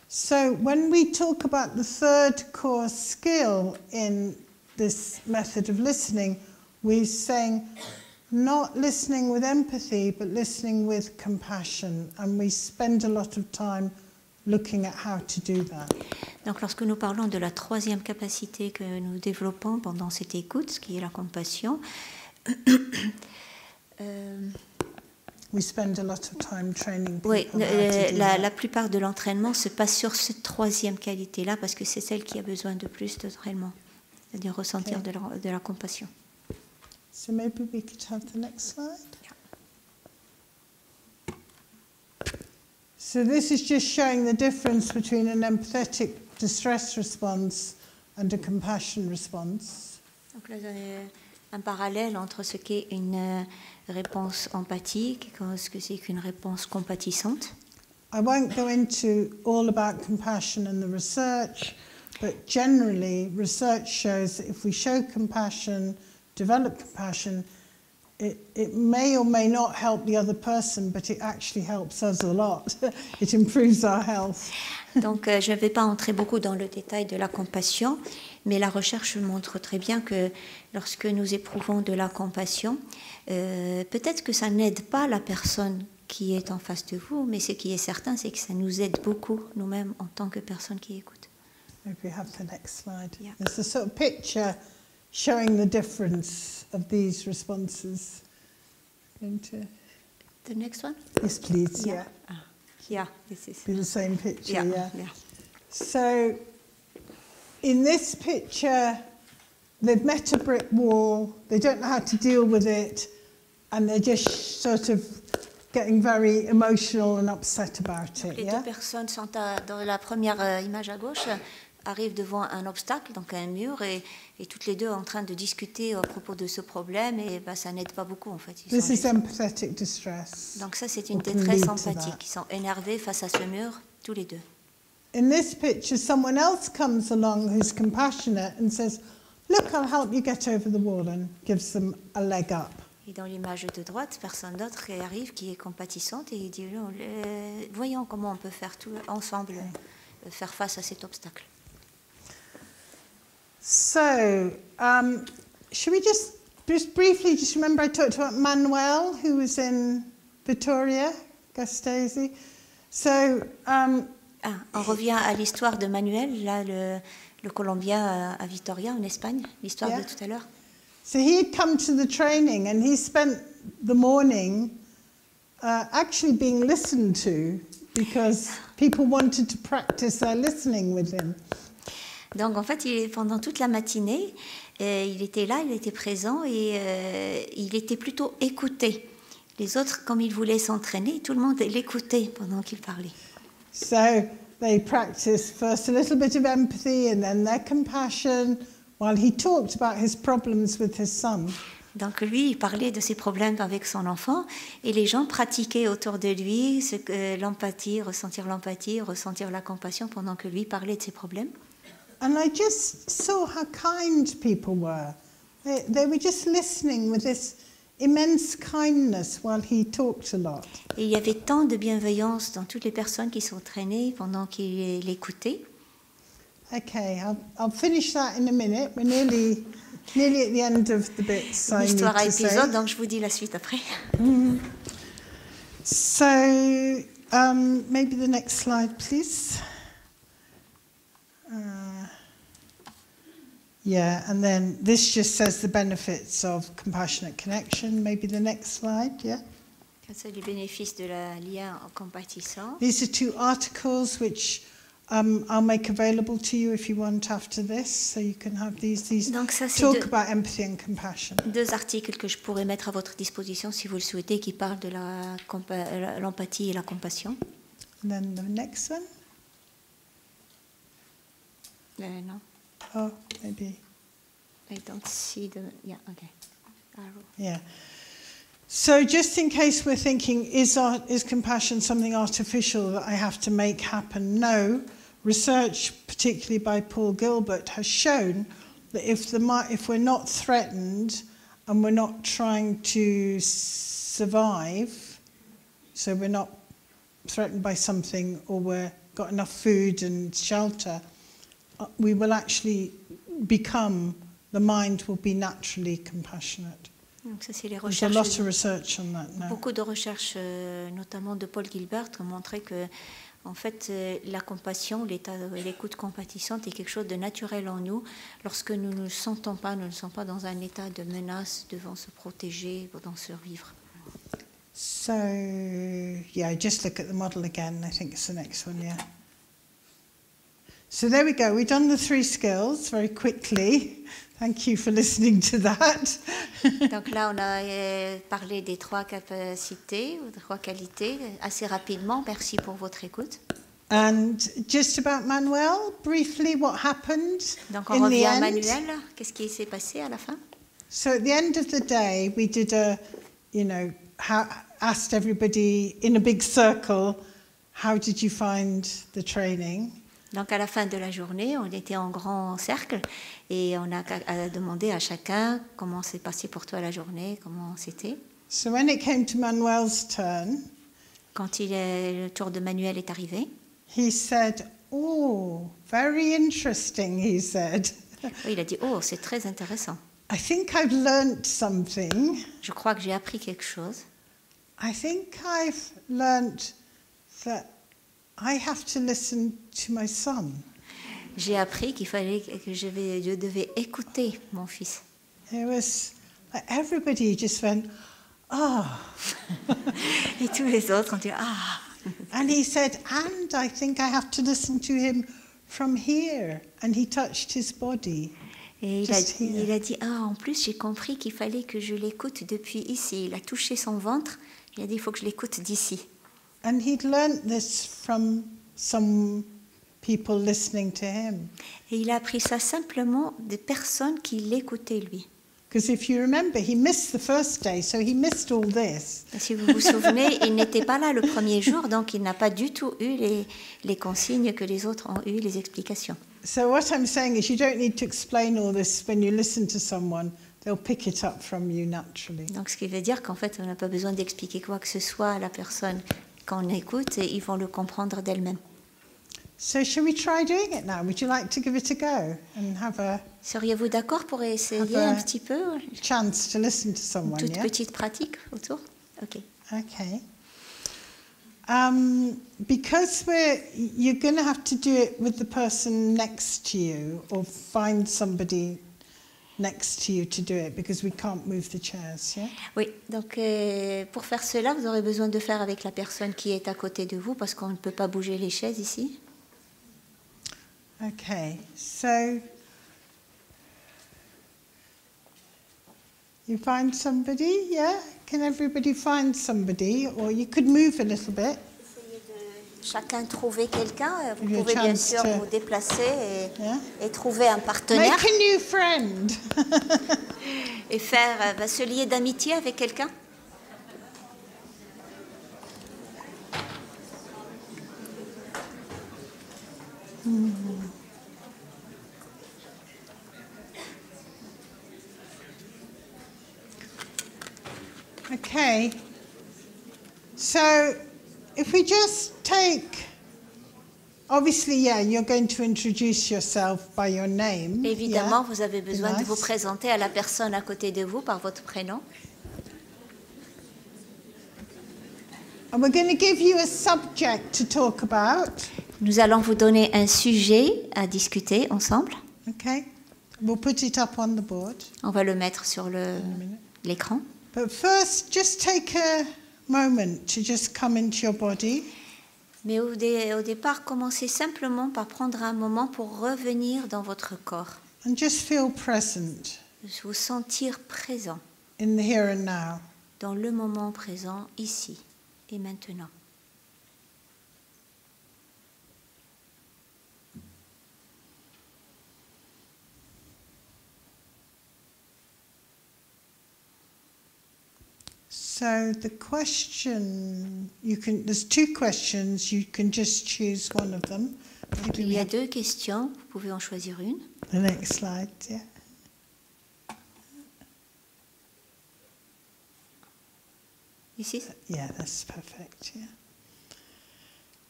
So when we talk about the third core skill in this method of listening, we're saying not listening with empathy, but listening with compassion. And we spend a lot of time looking at how to do that. Donc, lorsque nous parlons de la troisième capacité que nous développons pendant cette écoute, ce qui est la compassion, We spend a lot of time training people oui, how to do that. la plupart de l'entraînement se passe sur cette troisième qualité-là parce que c'est celle qui a besoin de plus d'entraînement, c'est-à-dire ressentir de la compassion. So maybe we could have the next slide. So this is just showing the difference between an empathetic distress response and a compassion response. Donc là, un parallèle entre ce qu'est une réponse empathique et ce que c'est qu'une réponse compatissante. I won't go into all about compassion and the research, but generally research shows that if we show compassion, develop compassion, it may or may not help the other person, but it actually helps us a lot. It improves our health. Donc, je ne vais pas entrer beaucoup dans le détail de la compassion, mais la recherche montre très bien que lorsque nous éprouvons de la compassion, peut-être que ça n'aide pas la personne qui est en face de vous, mais ce qui est certain, c'est que ça nous aide beaucoup, nous-mêmes, en tant que personnes qui écoutent. Maybe we have the next slide. Yeah. There's a sort of picture showing the difference of these responses. The next one? Yes, please, yeah. Yeah, this is... Be the same picture, yeah. Yeah. So, in this picture, they've met a brick wall, they don't know how to deal with it, and they're just sort of getting very emotional and upset about it, Les yeah? deux personnes sont dans la première image à gauche, arrivent devant un obstacle, donc un mur, et toutes les deux en train de discuter à propos de ce problème, et ça n'aide pas beaucoup en fait. This is empathetic distress. Donc ça, c'est une Or can détresse lead to empathique. that. Ils sont énervés face à ce mur, tous les deux. In this picture, someone else comes along who's compassionate and says, look, I'll help you get over the wall, and gives them a leg up. Et dans l'image de droite, personne d'autre qui arrive, qui est compatissante et il dit voyons comment on peut faire tout ensemble, faire face à cet obstacle. So, should we just briefly just remember I talked about Manuel, who was in Vitoria Gasteiz. So, on revient à l'histoire de Manuel, là, le Colombien à Vitoria, en Espagne, l'histoire de tout à l'heure. So he had come to the training and he spent the morning actually being listened to because people wanted to practice their listening with him. Donc en fait, pendant toute la matinée, il était là, il était présent et il était plutôt écouté. Les autres, comme ils voulaient s'entraîner, tout le monde l'écoutait pendant qu'il parlait. So they practiced first a little bit of empathy and then their compassion while he talked about his problems with his son. Donc lui, il parlait de ses problèmes avec son enfant et les gens pratiquaient autour de lui l'empathie, ressentir la compassion pendant que lui parlait de ses problèmes. And I just saw how kind people were. They were just listening with this immense kindness while he talked a lot. Et il y avait tant de bienveillance dans toutes les personnes qui s'entraînaient pendant qu'il écoutait. Okay, I'll finish that in a minute. We're nearly at the end of the bits I need L'histoire à to say. épisode, donc je vous dis la suite après. So, maybe the next slide, please. Yeah, and then this just says the benefits of compassionate connection. Maybe the next slide, yeah. C'est les bénéfices de la lien compatissant. These are two articles which I'll make available to you if you want after this, so you can have these Donc ça, talk about empathy and compassion. Deux articles que je pourrais mettre à votre disposition si vous le souhaitez, qui parlent de l'empathie et la compassion. And then the next one. Non. Oh, maybe. I don't see the... Yeah, okay. Arrow. Yeah. So just in case we're thinking, is compassion something artificial that I have to make happen? No. Research, particularly by Paul Gilbert, has shown that if we're not threatened and we're not trying to survive, so we're not threatened by something or we've got enough food and shelter, we will actually become, the mind will be naturally compassionate. Donc ça, c'est les There's a recherches. lot of research on that now. Beaucoup de recherches, notamment de Paul Gilbert, ont montré que, en fait, la compassion, l'écoute compatissante est quelque chose de naturel en nous. Lorsque nous ne le sentons pas, nous ne sommes pas dans un état de menace, devant se protéger, devant survivre. So, yeah, just look at the model again. I think it's the next one, yeah. So there we go. We've done the 3 skills very quickly. Thank you for listening to that. Donc là, on a parlé des 3 capacités, ou 3 qualités, assez rapidement. Merci pour votre écoute. And just about Manuel, briefly, what happened Donc on in the revient à end? Manuel. Qu'est-ce qui s'est passé à la fin? So at the end of the day, we did asked everybody in a big circle, how did you find the training? Donc à la fin de la journée, on était en grand cercle et on a demandé à chacun comment s'est passé pour toi la journée, comment c'était. So when it came to Manuel's turn, Quand le tour de Manuel est arrivé, he said, "Oh, very interesting," he said. il a dit « Oh, c'est très intéressant. I think I've learnt something. Je crois que j'ai appris quelque chose. I think I've learnt that I have to listen to my son." J'ai appris qu'il fallait que je devais écouter mon fils. It was like everybody just went, "Ah." Et tous les autres ont dit « Ah !» And he said, "And I think I have to listen to him from here." And he touched his body. Et il Just a dit « Ah, en plus, j'ai compris qu'il fallait que je l'écoute depuis ici. » Il a touché son ventre. Il a dit « Il faut que je l'écoute d'ici. » And he'd learnt this from some people listening to him. Et il a appris ça simplement des personnes qui l'écoutaient, lui. Because if you remember, he missed the first day, so he missed all this. Et si vous vous souvenez, il n'était pas là le premier jour, donc il n'a pas du tout eu les consignes que les autres ont eues, les explications. So what I'm saying is you don't need to explain all this when you listen to someone. They'll pick it up from you naturally. Donc, ce qui veut dire qu'en fait, on n'a pas besoin d'expliquer quoi que ce soit à la personne quand on écoute et ils vont le comprendre d'elles-mêmes. So shall we try doing it now? Would you like to give it a go and have a Seriez-vous d'accord pour essayer un petit peu chance to listen to une someone? toute Yeah. petite pratique autour? Ok. Okay. Because you're going to have to do it with the person next to you, or find somebody next to you to do it, because we can't move the chairs. Yeah. Oui, donc pour faire cela, vous aurez besoin de faire avec la personne qui est à côté de vous parce qu'on ne peut pas bouger les chaises ici. Okay. So you find somebody, yeah? Can everybody find somebody? Or you could move a little bit. Essayez de chacun trouver quelqu'un. Vous Give you a pouvez bien chance sûr to- vous déplacer Yeah. et trouver un partenaire Make a new friend. et faire se lier d'amitié avec quelqu'un. Okay. So if we just take, obviously, yeah, you're going to introduce yourself by your name. Évidemment, yeah? vous avez besoin de Nice. vous présenter à la personne à côté de vous par votre prénom. And we're going to give you a subject to talk about. Nous allons vous donner un sujet à discuter ensemble. Okay. We'll put it up on the board. On va le mettre sur l'écran. But first, just take a moment to just come into your body. Mais au départ, commencez simplement par prendre un moment pour revenir dans votre corps, And just feel present vous sentir présent in the here and now. dans le moment présent, ici et maintenant. So the question, there's two questions, you can just choose one of them. Donc, il y a deux questions, vous pouvez en choisir une. The next slide, yeah. Ici. Yeah, that's perfect, yeah.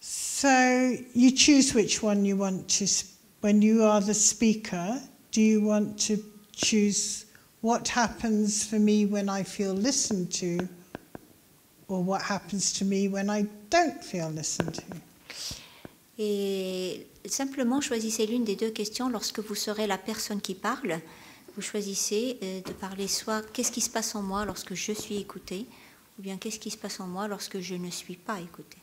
So you choose which one you want to, when you are the speaker, do you want to choose what happens for me when I feel listened to, or what happens to me when I don't feel listened to? Et simplement choisissez l'une des deux questions lorsque vous serez la personne qui parle. Vous choisissez de parler soit qu'est-ce qui se passe en moi lorsque je suis écoutée, ou bien qu'est-ce qui se passe en moi lorsque je ne suis pas écoutée.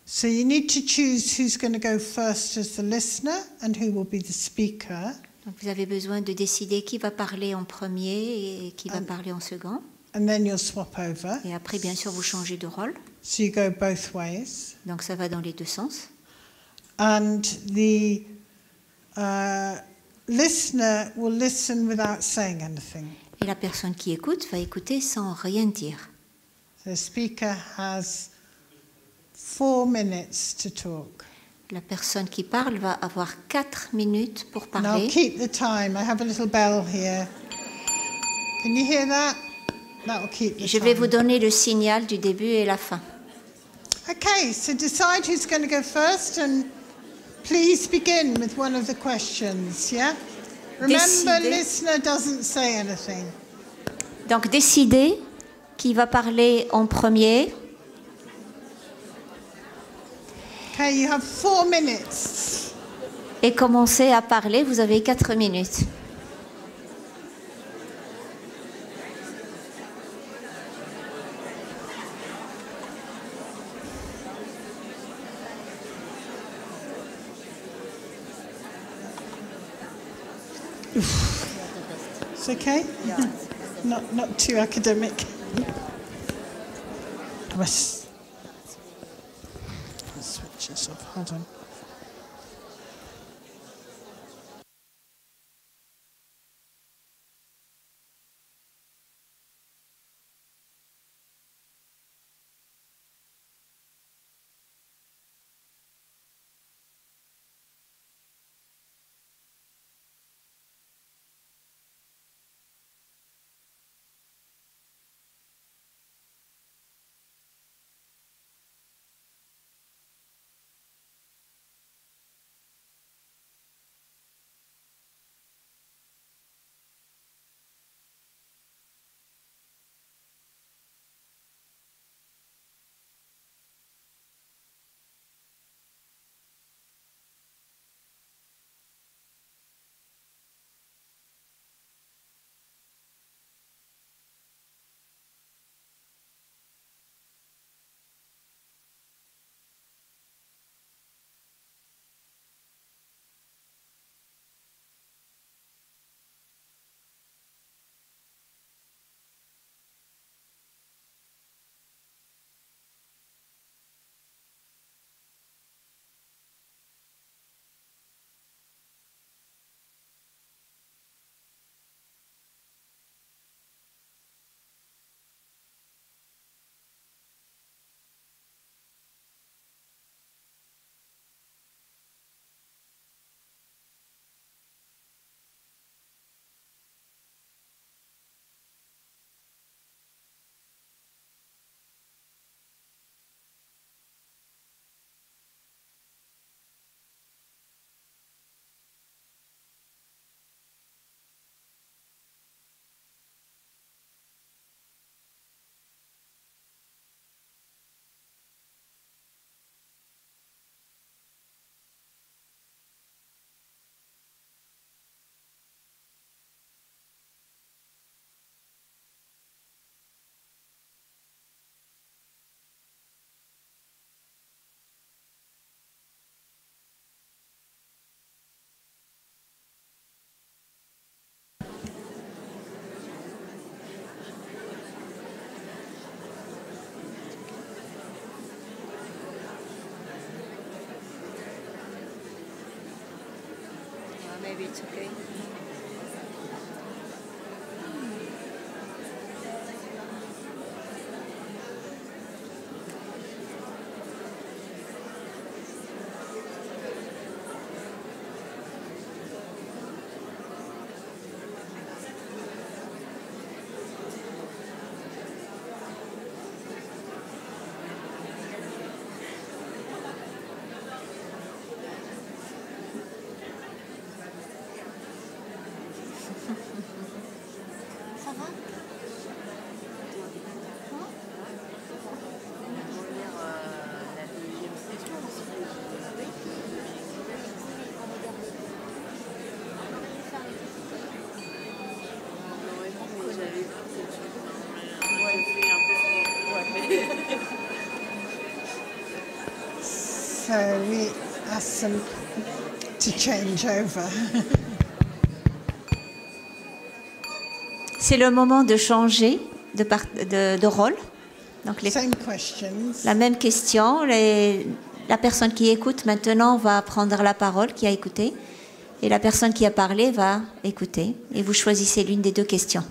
So you need to choose who's going to go first as the listener and who will be the speaker. Donc vous avez besoin de décider qui va parler en premier et qui va parler en second. And then you'll swap over. Et après, bien sûr, vous changez de rôle. So you go both ways. Donc ça va dans les deux sens. And the listener will listen without saying anything. Et la personne qui écoute va écouter sans rien dire. The speaker has 4 minutes to talk. La personne qui parle va avoir 4 minutes pour And I'll parler. keep the time. I have a little bell here. Can you hear that? That will keep the Je vais vous time. donner le signal du début et la fin. Okay, so decide who's going to go first and please begin with one of the questions, yeah? Remember, Décidez. listener doesn't say anything. Donc décidez qui va parler en premier. Okay, you have 4 minutes. Et commencez à parler, vous avez 4 minutes. It's okay? Not too academic. Let's switch this off. Hold on. it's okay. Ça va? La deuxième session aussi. So we ask them to change over. C'est le moment de changer de rôle. Donc Same questions. la même question. La personne qui écoute maintenant va prendre la parole, qui a écouté, et la personne qui a parlé va écouter. Et vous choisissez l'une des deux questions.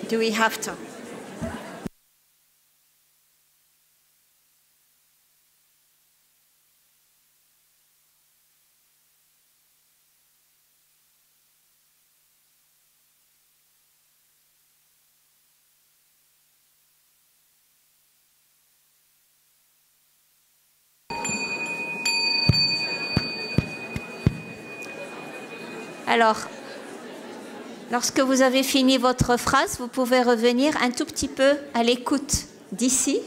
Do we have to? Alors, lorsque vous avez fini votre phrase, vous pouvez revenir un tout petit peu à l'écoute d'ici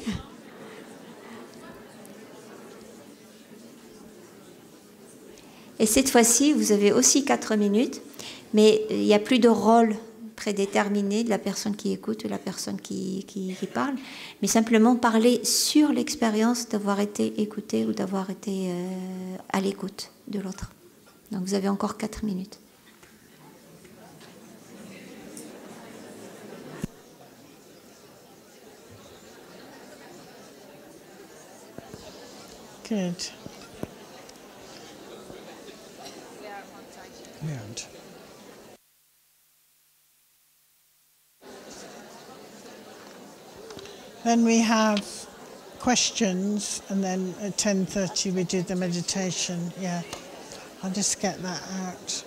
Et cette fois-ci, vous avez aussi 4 minutes, mais il n'y a plus de rôle prédéterminé de la personne qui écoute ou de la personne qui parle, mais simplement parler sur l'expérience d'avoir été écouté ou d'avoir été à l'écoute de l'autre. Donc vous avez encore 4 minutes. Good. Good. Then we have questions, and then at 10:30 we do the meditation. Yeah, I'll just get that out.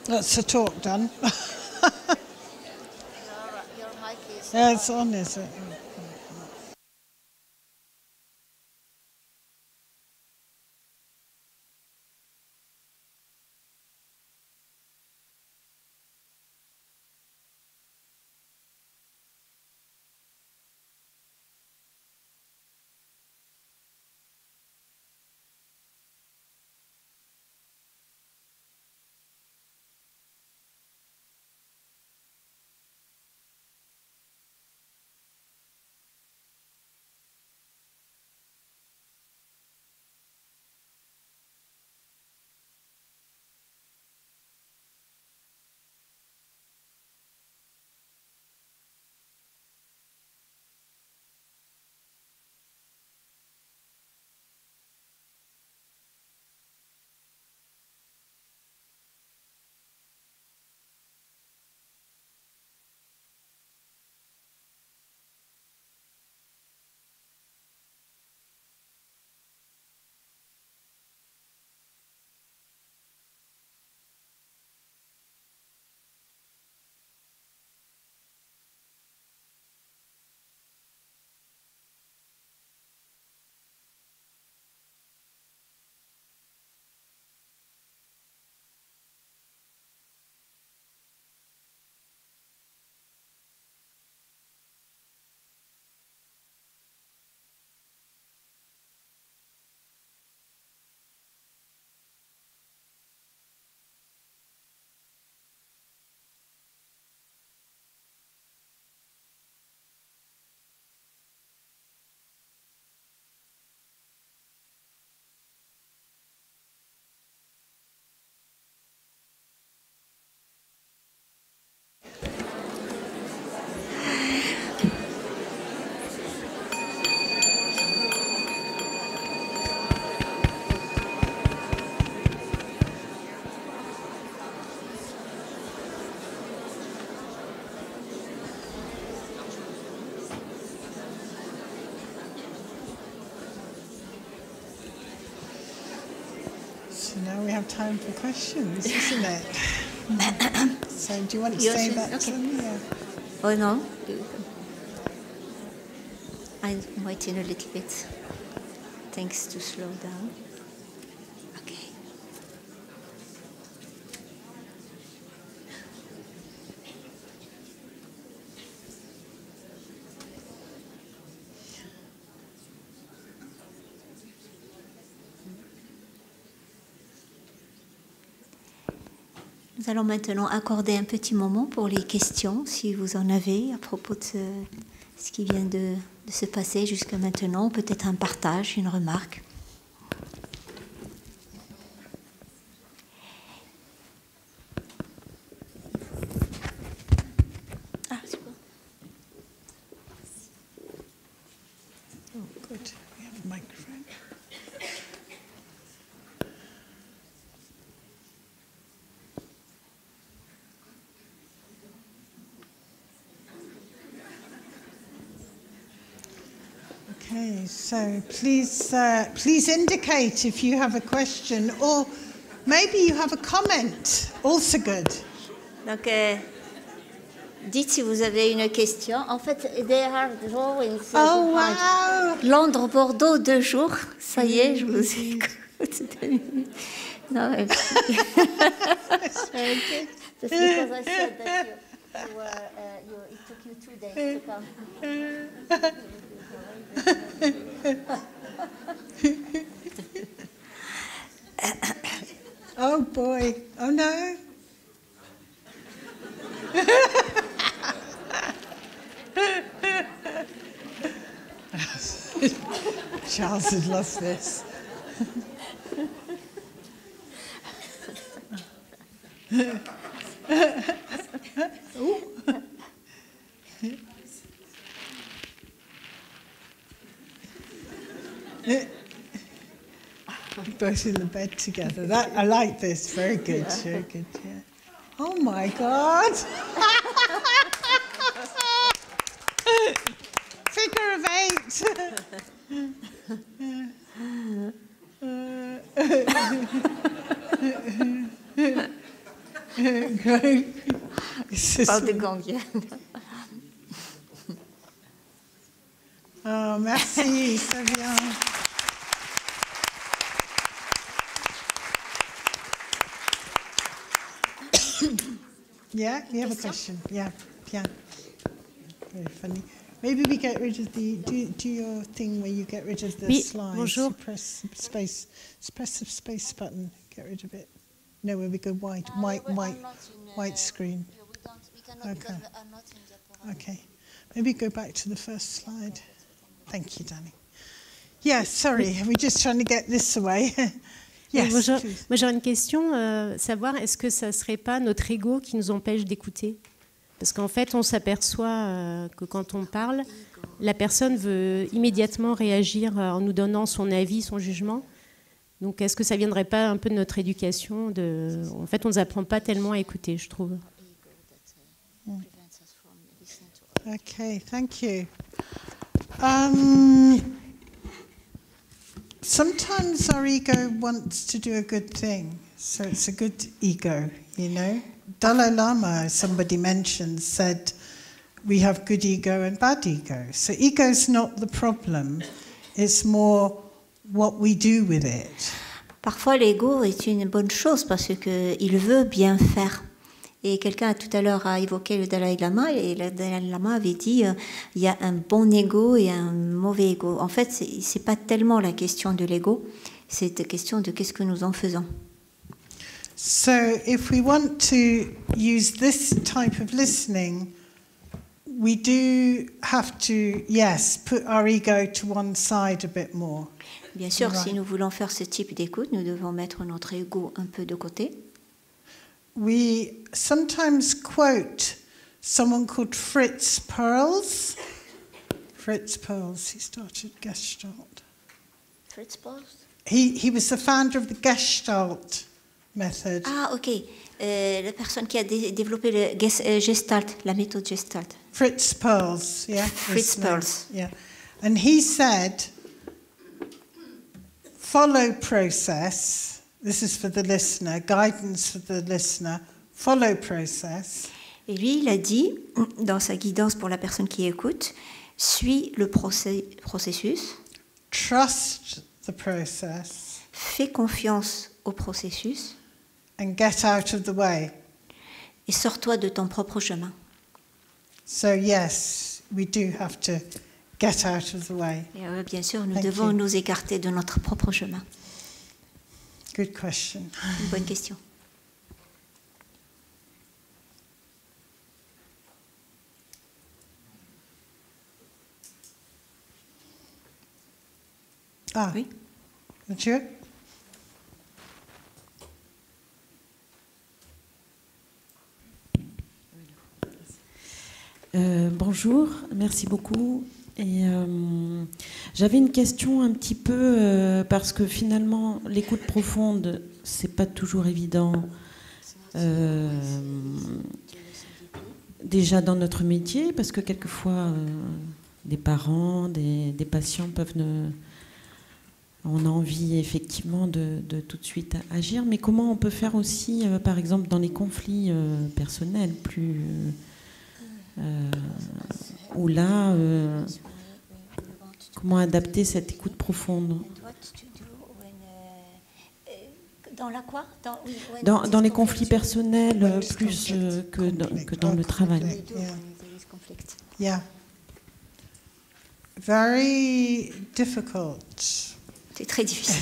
That's the talk done. Your mic is Yeah, it's on, is it? So now we have time for questions, isn't it? So do you want to say that to me? Yeah. Oh no. I'm waiting a little bit. Thanks to slow down. Okay. Nous allons maintenant accorder un petit moment pour les questions, si vous en avez, à propos de ce qui vient de se passer jusqu'à maintenant, peut-être un partage, une remarque. Ah, c'est bon. Oh, good. We have a microphone. Okay, so please indicate if you have a question or maybe you have a comment. Also good. Donc, dites si vous avez une question. En fait, there are drawings. Oh wow! Londres-Bordeaux, 2 jours. Ça y est, je vous écoute. Non, mais... Just because I said that it took you 2 days to come. Oh boy! Oh no! Charles would love this. Both in the bed together. That I like this. Very good. Very good. Yeah. Oh my God! Figure of 8. Great. Pas de gangue. Oh, merci, c'est bien. Yeah, we have a question. Yeah, yeah. Very funny. Maybe we get rid of the. Do your thing where you get rid of the slides. Bonjour. Press the space button. Get rid of it. No, where we go white screen. Okay. Okay. Maybe go back to the first slide. Thank you, Danny. Yes, sorry, we're just trying to get this away. Yes, bonjour. Moi, j'aurais une question, savoir est-ce que ça ne serait pas notre ego qui nous empêche d'écouter? Parce qu'en fait, on s'aperçoit que quand on parle, la personne veut immédiatement réagir en nous donnant son avis, son jugement. Donc, est-ce que ça ne viendrait pas un peu de notre éducation En fait, on ne nous apprend pas tellement à écouter, je trouve. Okay, thank you. Sometimes our ego wants to do a good thing, so it's a good ego, you know. Dalai Lama, somebody mentioned, said we have good ego and bad ego. So ego's not the problem, it's more what we do with it. Parfois, l'ego est une bonne chose parce qu'il veut bien faire. Et quelqu'un tout à l'heure a évoqué le Dalai Lama, et le Dalai Lama avait dit il y a un bon ego et un mauvais ego. En fait, c'est pas tellement la question de l'ego, c'est la question de qu'est-ce que nous en faisons. So if we want to use this type of listening, we do have to, yes, put our ego to one side a bit more. Bien sûr, right. Si nous voulons faire ce type d'écoute, nous devons mettre notre ego un peu de côté. We sometimes quote someone called Fritz Perls. Fritz Perls, he started Gestalt. Fritz Perls? He was the founder of the Gestalt method. Ah, ok. La personne qui a développé le Gestalt, la méthode Gestalt. Fritz Perls, yeah. Fritz Perls. Yeah. And he said, follow process. This is for the listener, guidance for the listener. Follow process. Et lui, il a dit, dans sa guidance pour la personne qui écoute, suis le processus. Trust the process. Fais confiance au processus. And get out of the way. Et sors-toi de ton propre chemin. So yes, we do have to get out of the way. Et bien sûr, nous devons nous écarter de notre propre chemin. Good question. Une bonne question. Ah, oui. Mathieu? Bonjour, merci beaucoup. Et j'avais une question un petit peu parce que finalement l'écoute profonde c'est pas toujours évident déjà dans notre métier parce que quelquefois des parents, des patients peuvent on a envie effectivement de tout de suite agir, mais comment on peut faire aussi, par exemple, dans les conflits personnels, où là, comment adapter cette écoute profonde? Dans la quoi? Dans les conflits personnels plus que dans le travail. Yeah. Very difficult. C'est très difficile.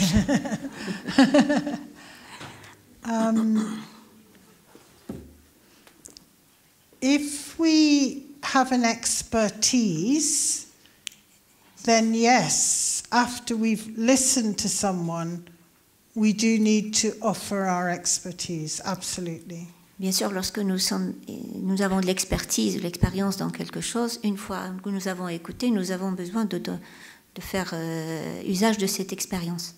If we have an expertise, then yes, after we've listened to someone, we do need to offer our expertise, absolutely. Bien sûr, lorsque nous avons de l'expertise, de l'expérience dans quelque chose, une fois que nous avons écouté, nous avons besoin de faire usage de cette expérience.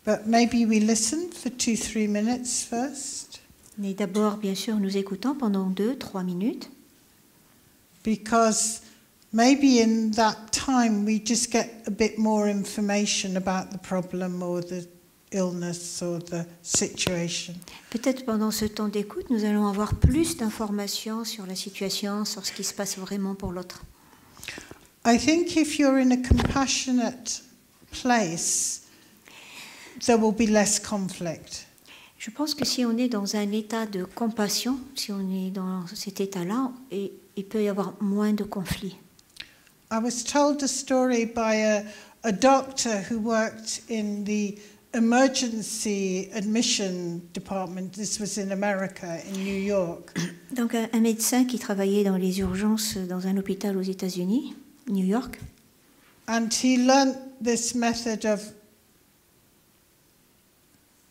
But maybe we listen for 2-3 minutes first. Mais d'abord, bien sûr, nous écoutons pendant 2-3 minutes. Because maybe in that time we just get a bit more information about the problem or the illness or the situation. Peut-être pendant ce temps d'écoute, nous allons avoir plus d'informations sur la situation, sur ce qui se passe vraiment pour l'autre. I think if you're in a compassionate place, there will be less conflict. Je pense que si on est dans un état de compassion, si on est dans cet état-là, il peut y avoir moins de conflits. I was told a story by a doctor who worked in the emergency admission department. This was in America, in New York. Donc un médecin qui travaillait dans les urgences dans un hôpital aux États-Unis, New York. And he learnt this method of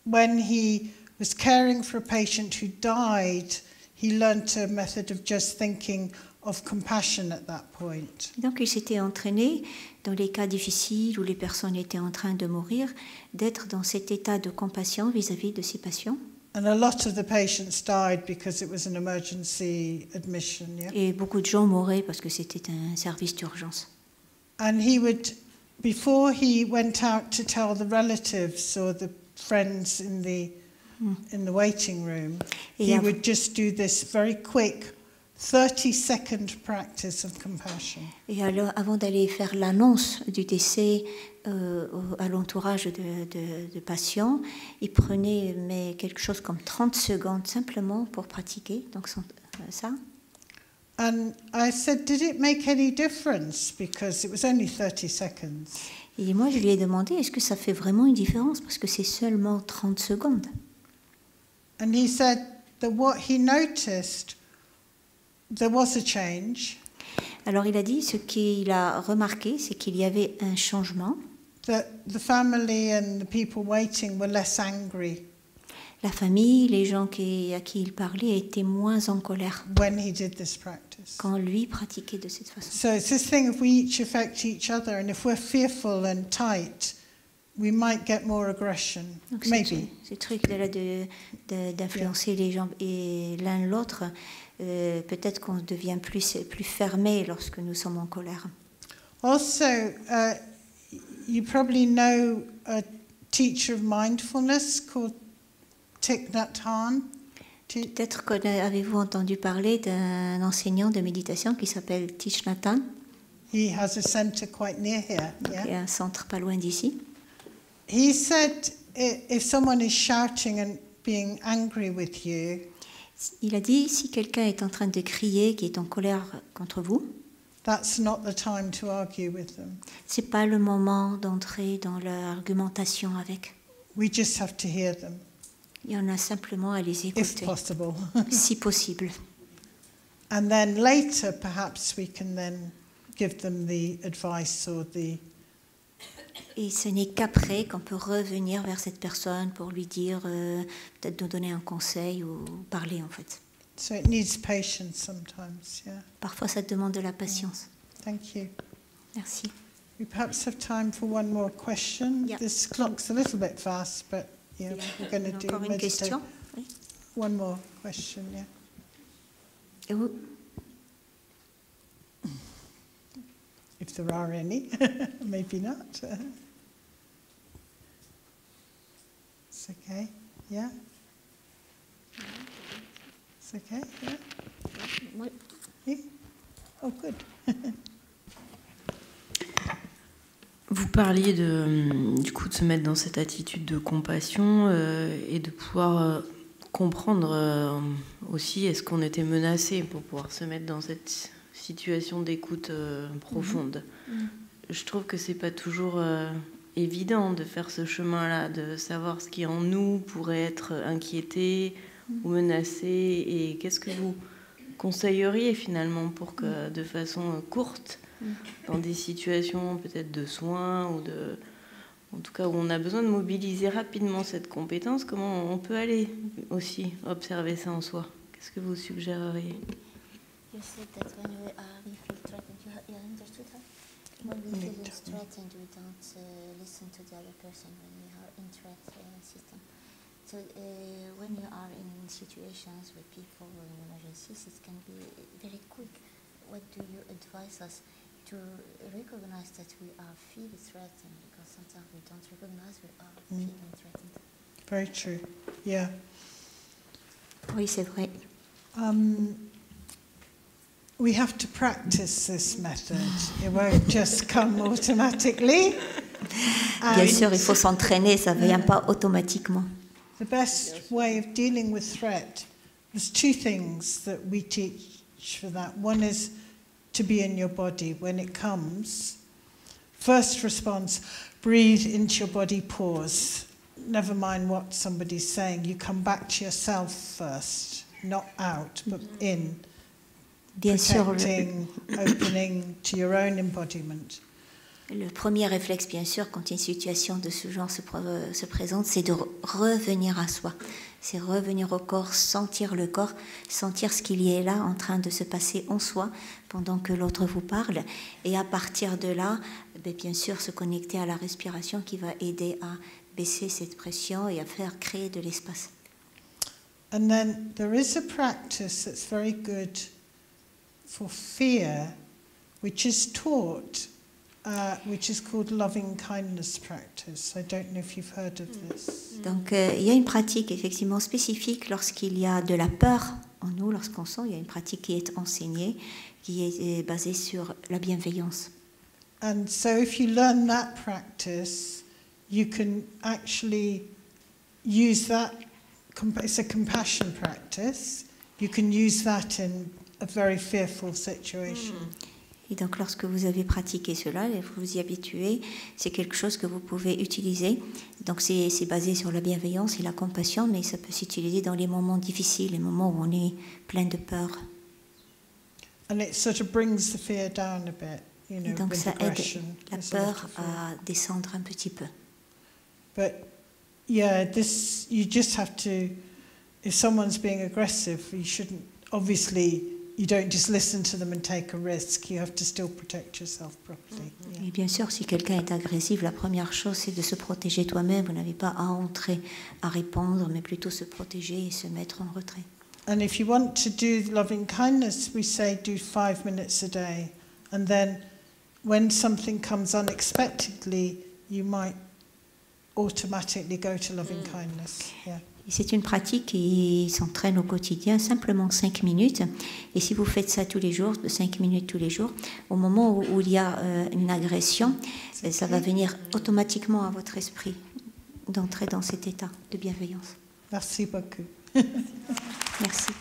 when he was caring for a patient who died, he learnt a method of just thinking of compassion at that point. Donc il s'était entraîné dans les cas difficiles où les personnes étaient en train de mourir, d'être dans cet état de compassion vis-à-vis de ces patients. And a lot of the patients died because it was an emergency admission, yeah? Et beaucoup de gens mouraient parce que c'était un service d'urgence. And he would, before he went out to tell the relatives or the friends in the waiting room, he would just do this very quick 30-second practice of compassion. Et alors, avant d'aller faire l'annonce du décès à l'entourage de patients, il prenait quelque chose comme 30 secondes simplement pour pratiquer donc ça. And I said, did it make any difference? Because it was only 30 seconds. Et moi, je lui ai demandé, est-ce que ça fait vraiment une différence? Parce que c'est seulement 30 secondes. And he said that what he noticed, there was a change. Alors il a dit, ce qu'il a remarqué, c'est qu'il y avait un changement. That the family and the people waiting were less angry. La famille, les gens à qui il parlait étaient moins en colère when he did this practice. quand lui pratiquait de cette façon. So it's this thing of we each affect each other, and if we're fearful and tight, we might get more aggression. Donc Maybe. ce truc-là d'influencer les gens et l'un l'autre, peut-être qu'on devient plus fermé lorsque nous sommes en colère. Also, you probably know a teacher of mindfulness called Thich Nhat Hanh. Peut-être avez-vous entendu parler d'un enseignant de méditation qui s'appelle Thich Nhat Hanh. He has a center quite near here. Il y a un centre pas loin d'ici. He said if someone is shouting and being angry with you, il a dit si quelqu'un est en train de crier, qui est en colère contre vous, that's not the time to argue with them. C'est pas le moment d'entrer dans l'argumentation avec. We just have to hear them. Il y en a simplement à les écouter, If possible. si possible. And then later, perhaps we can then give them the advice or the. Et ce n'est qu'après qu'on peut revenir vers cette personne pour lui dire, peut-être nous donner un conseil ou parler en fait. So it needs patience sometimes, yeah. Parfois, ça demande de la patience. Thank you. Merci. We perhaps have time for one more question. Yeah. This clock's a little bit fast, but yeah, we're going to do Encore une question? Oui. one more question, yeah. Et vous? if there are any. Maybe not. It's okay. Yeah? It's okay? Yeah? Yeah? Oh, good. Vous parliez du coup de se mettre dans cette attitude de compassion et de pouvoir comprendre aussi est-ce qu'on était menacé pour pouvoir se mettre dans cette situation d'écoute profonde. Je trouve que c'est pas toujours évident de faire ce chemin-là, de savoir ce qui en nous pourrait être inquiété ou menacé, et qu'est-ce que vous conseilleriez finalement pour que de façon courte, dans des situations peut-être de soins ou en tout cas où on a besoin de mobiliser rapidement cette compétence, comment on peut aller aussi observer ça en soi? Qu'est-ce que vous suggéreriez? You said that when we feel threatened, you understood that? When we feel threatened, we don't listen to the other person when we are in threat system. So when you are in situations with people or in emergencies, it can be very quick. What do you advise us to recognize that we are feeling threatened? Because sometimes we don't recognize we are feeling threatened. Very true. Yeah. Oui, c'est vrai. We have to practice this method. It won't just come automatically. Bien sûr, il faut s'entraîner, ça ne vient pas automatiquement. The best way of dealing with threat, there's two things that we teach for that. One is to be in your body when it comes. First response, breathe into your body, pause. Never mind what somebody's saying. You come back to yourself first, not out, but in. Bien sûr, opening to your own embodiment. Le premier réflexe, bien sûr, quand une situation de ce genre se présente, c'est de revenir à soi. C'est revenir au corps, sentir le corps, sentir ce qu'il y est là en train de se passer en soi pendant que l'autre vous parle. Et à partir de là, bien sûr, se connecter à la respiration qui va aider à baisser cette pression et à faire créer de l'espace. And then there is a practice that's very good for fear, which is taught, which is called loving kindness practice. I don't know if you've heard of this. Donc il y a une pratique effectivement spécifique lorsqu'il y a de la peur en nous, lorsqu'on sent, il y a une pratique qui est enseignée, qui est basée sur la bienveillance. And so if you learn that practice, you can actually use that, it's a compassion practice, you can use that in a very fearful situation. Et donc lorsque vous avez pratiqué cela et vous vous y habituez, c'est quelque chose que vous pouvez utiliser. Donc c'est basé sur la bienveillance et la compassion, mais ça peut s'utiliser dans les moments difficiles, les moments où on est plein de peur. And it sort of brings the fear down a bit, you know, Et donc ça aide la There's peur à descendre un petit peu. But yeah, this, you just have to, if someone's being aggressive, you shouldn't, obviously, you don't just listen to them and take a risk. You have to still protect yourself properly. Yeah. Et bien sûr, si quelqu'un est agressif, la première chose, c'est de se protéger toi-même. Vous n'avez pas à entrer, à répondre, mais plutôt se protéger et se mettre en retrait. And if you want to do loving kindness, we say do 5 minutes a day. And then when something comes unexpectedly, you might automatically go to loving kindness. Yeah. Et c'est une pratique qui s'entraîne au quotidien, simplement 5 minutes. Et si vous faites ça tous les jours, de 5 minutes tous les jours, au moment où il y a une agression, ça va venir automatiquement à votre esprit d'entrer dans cet état de bienveillance. Merci beaucoup. Merci.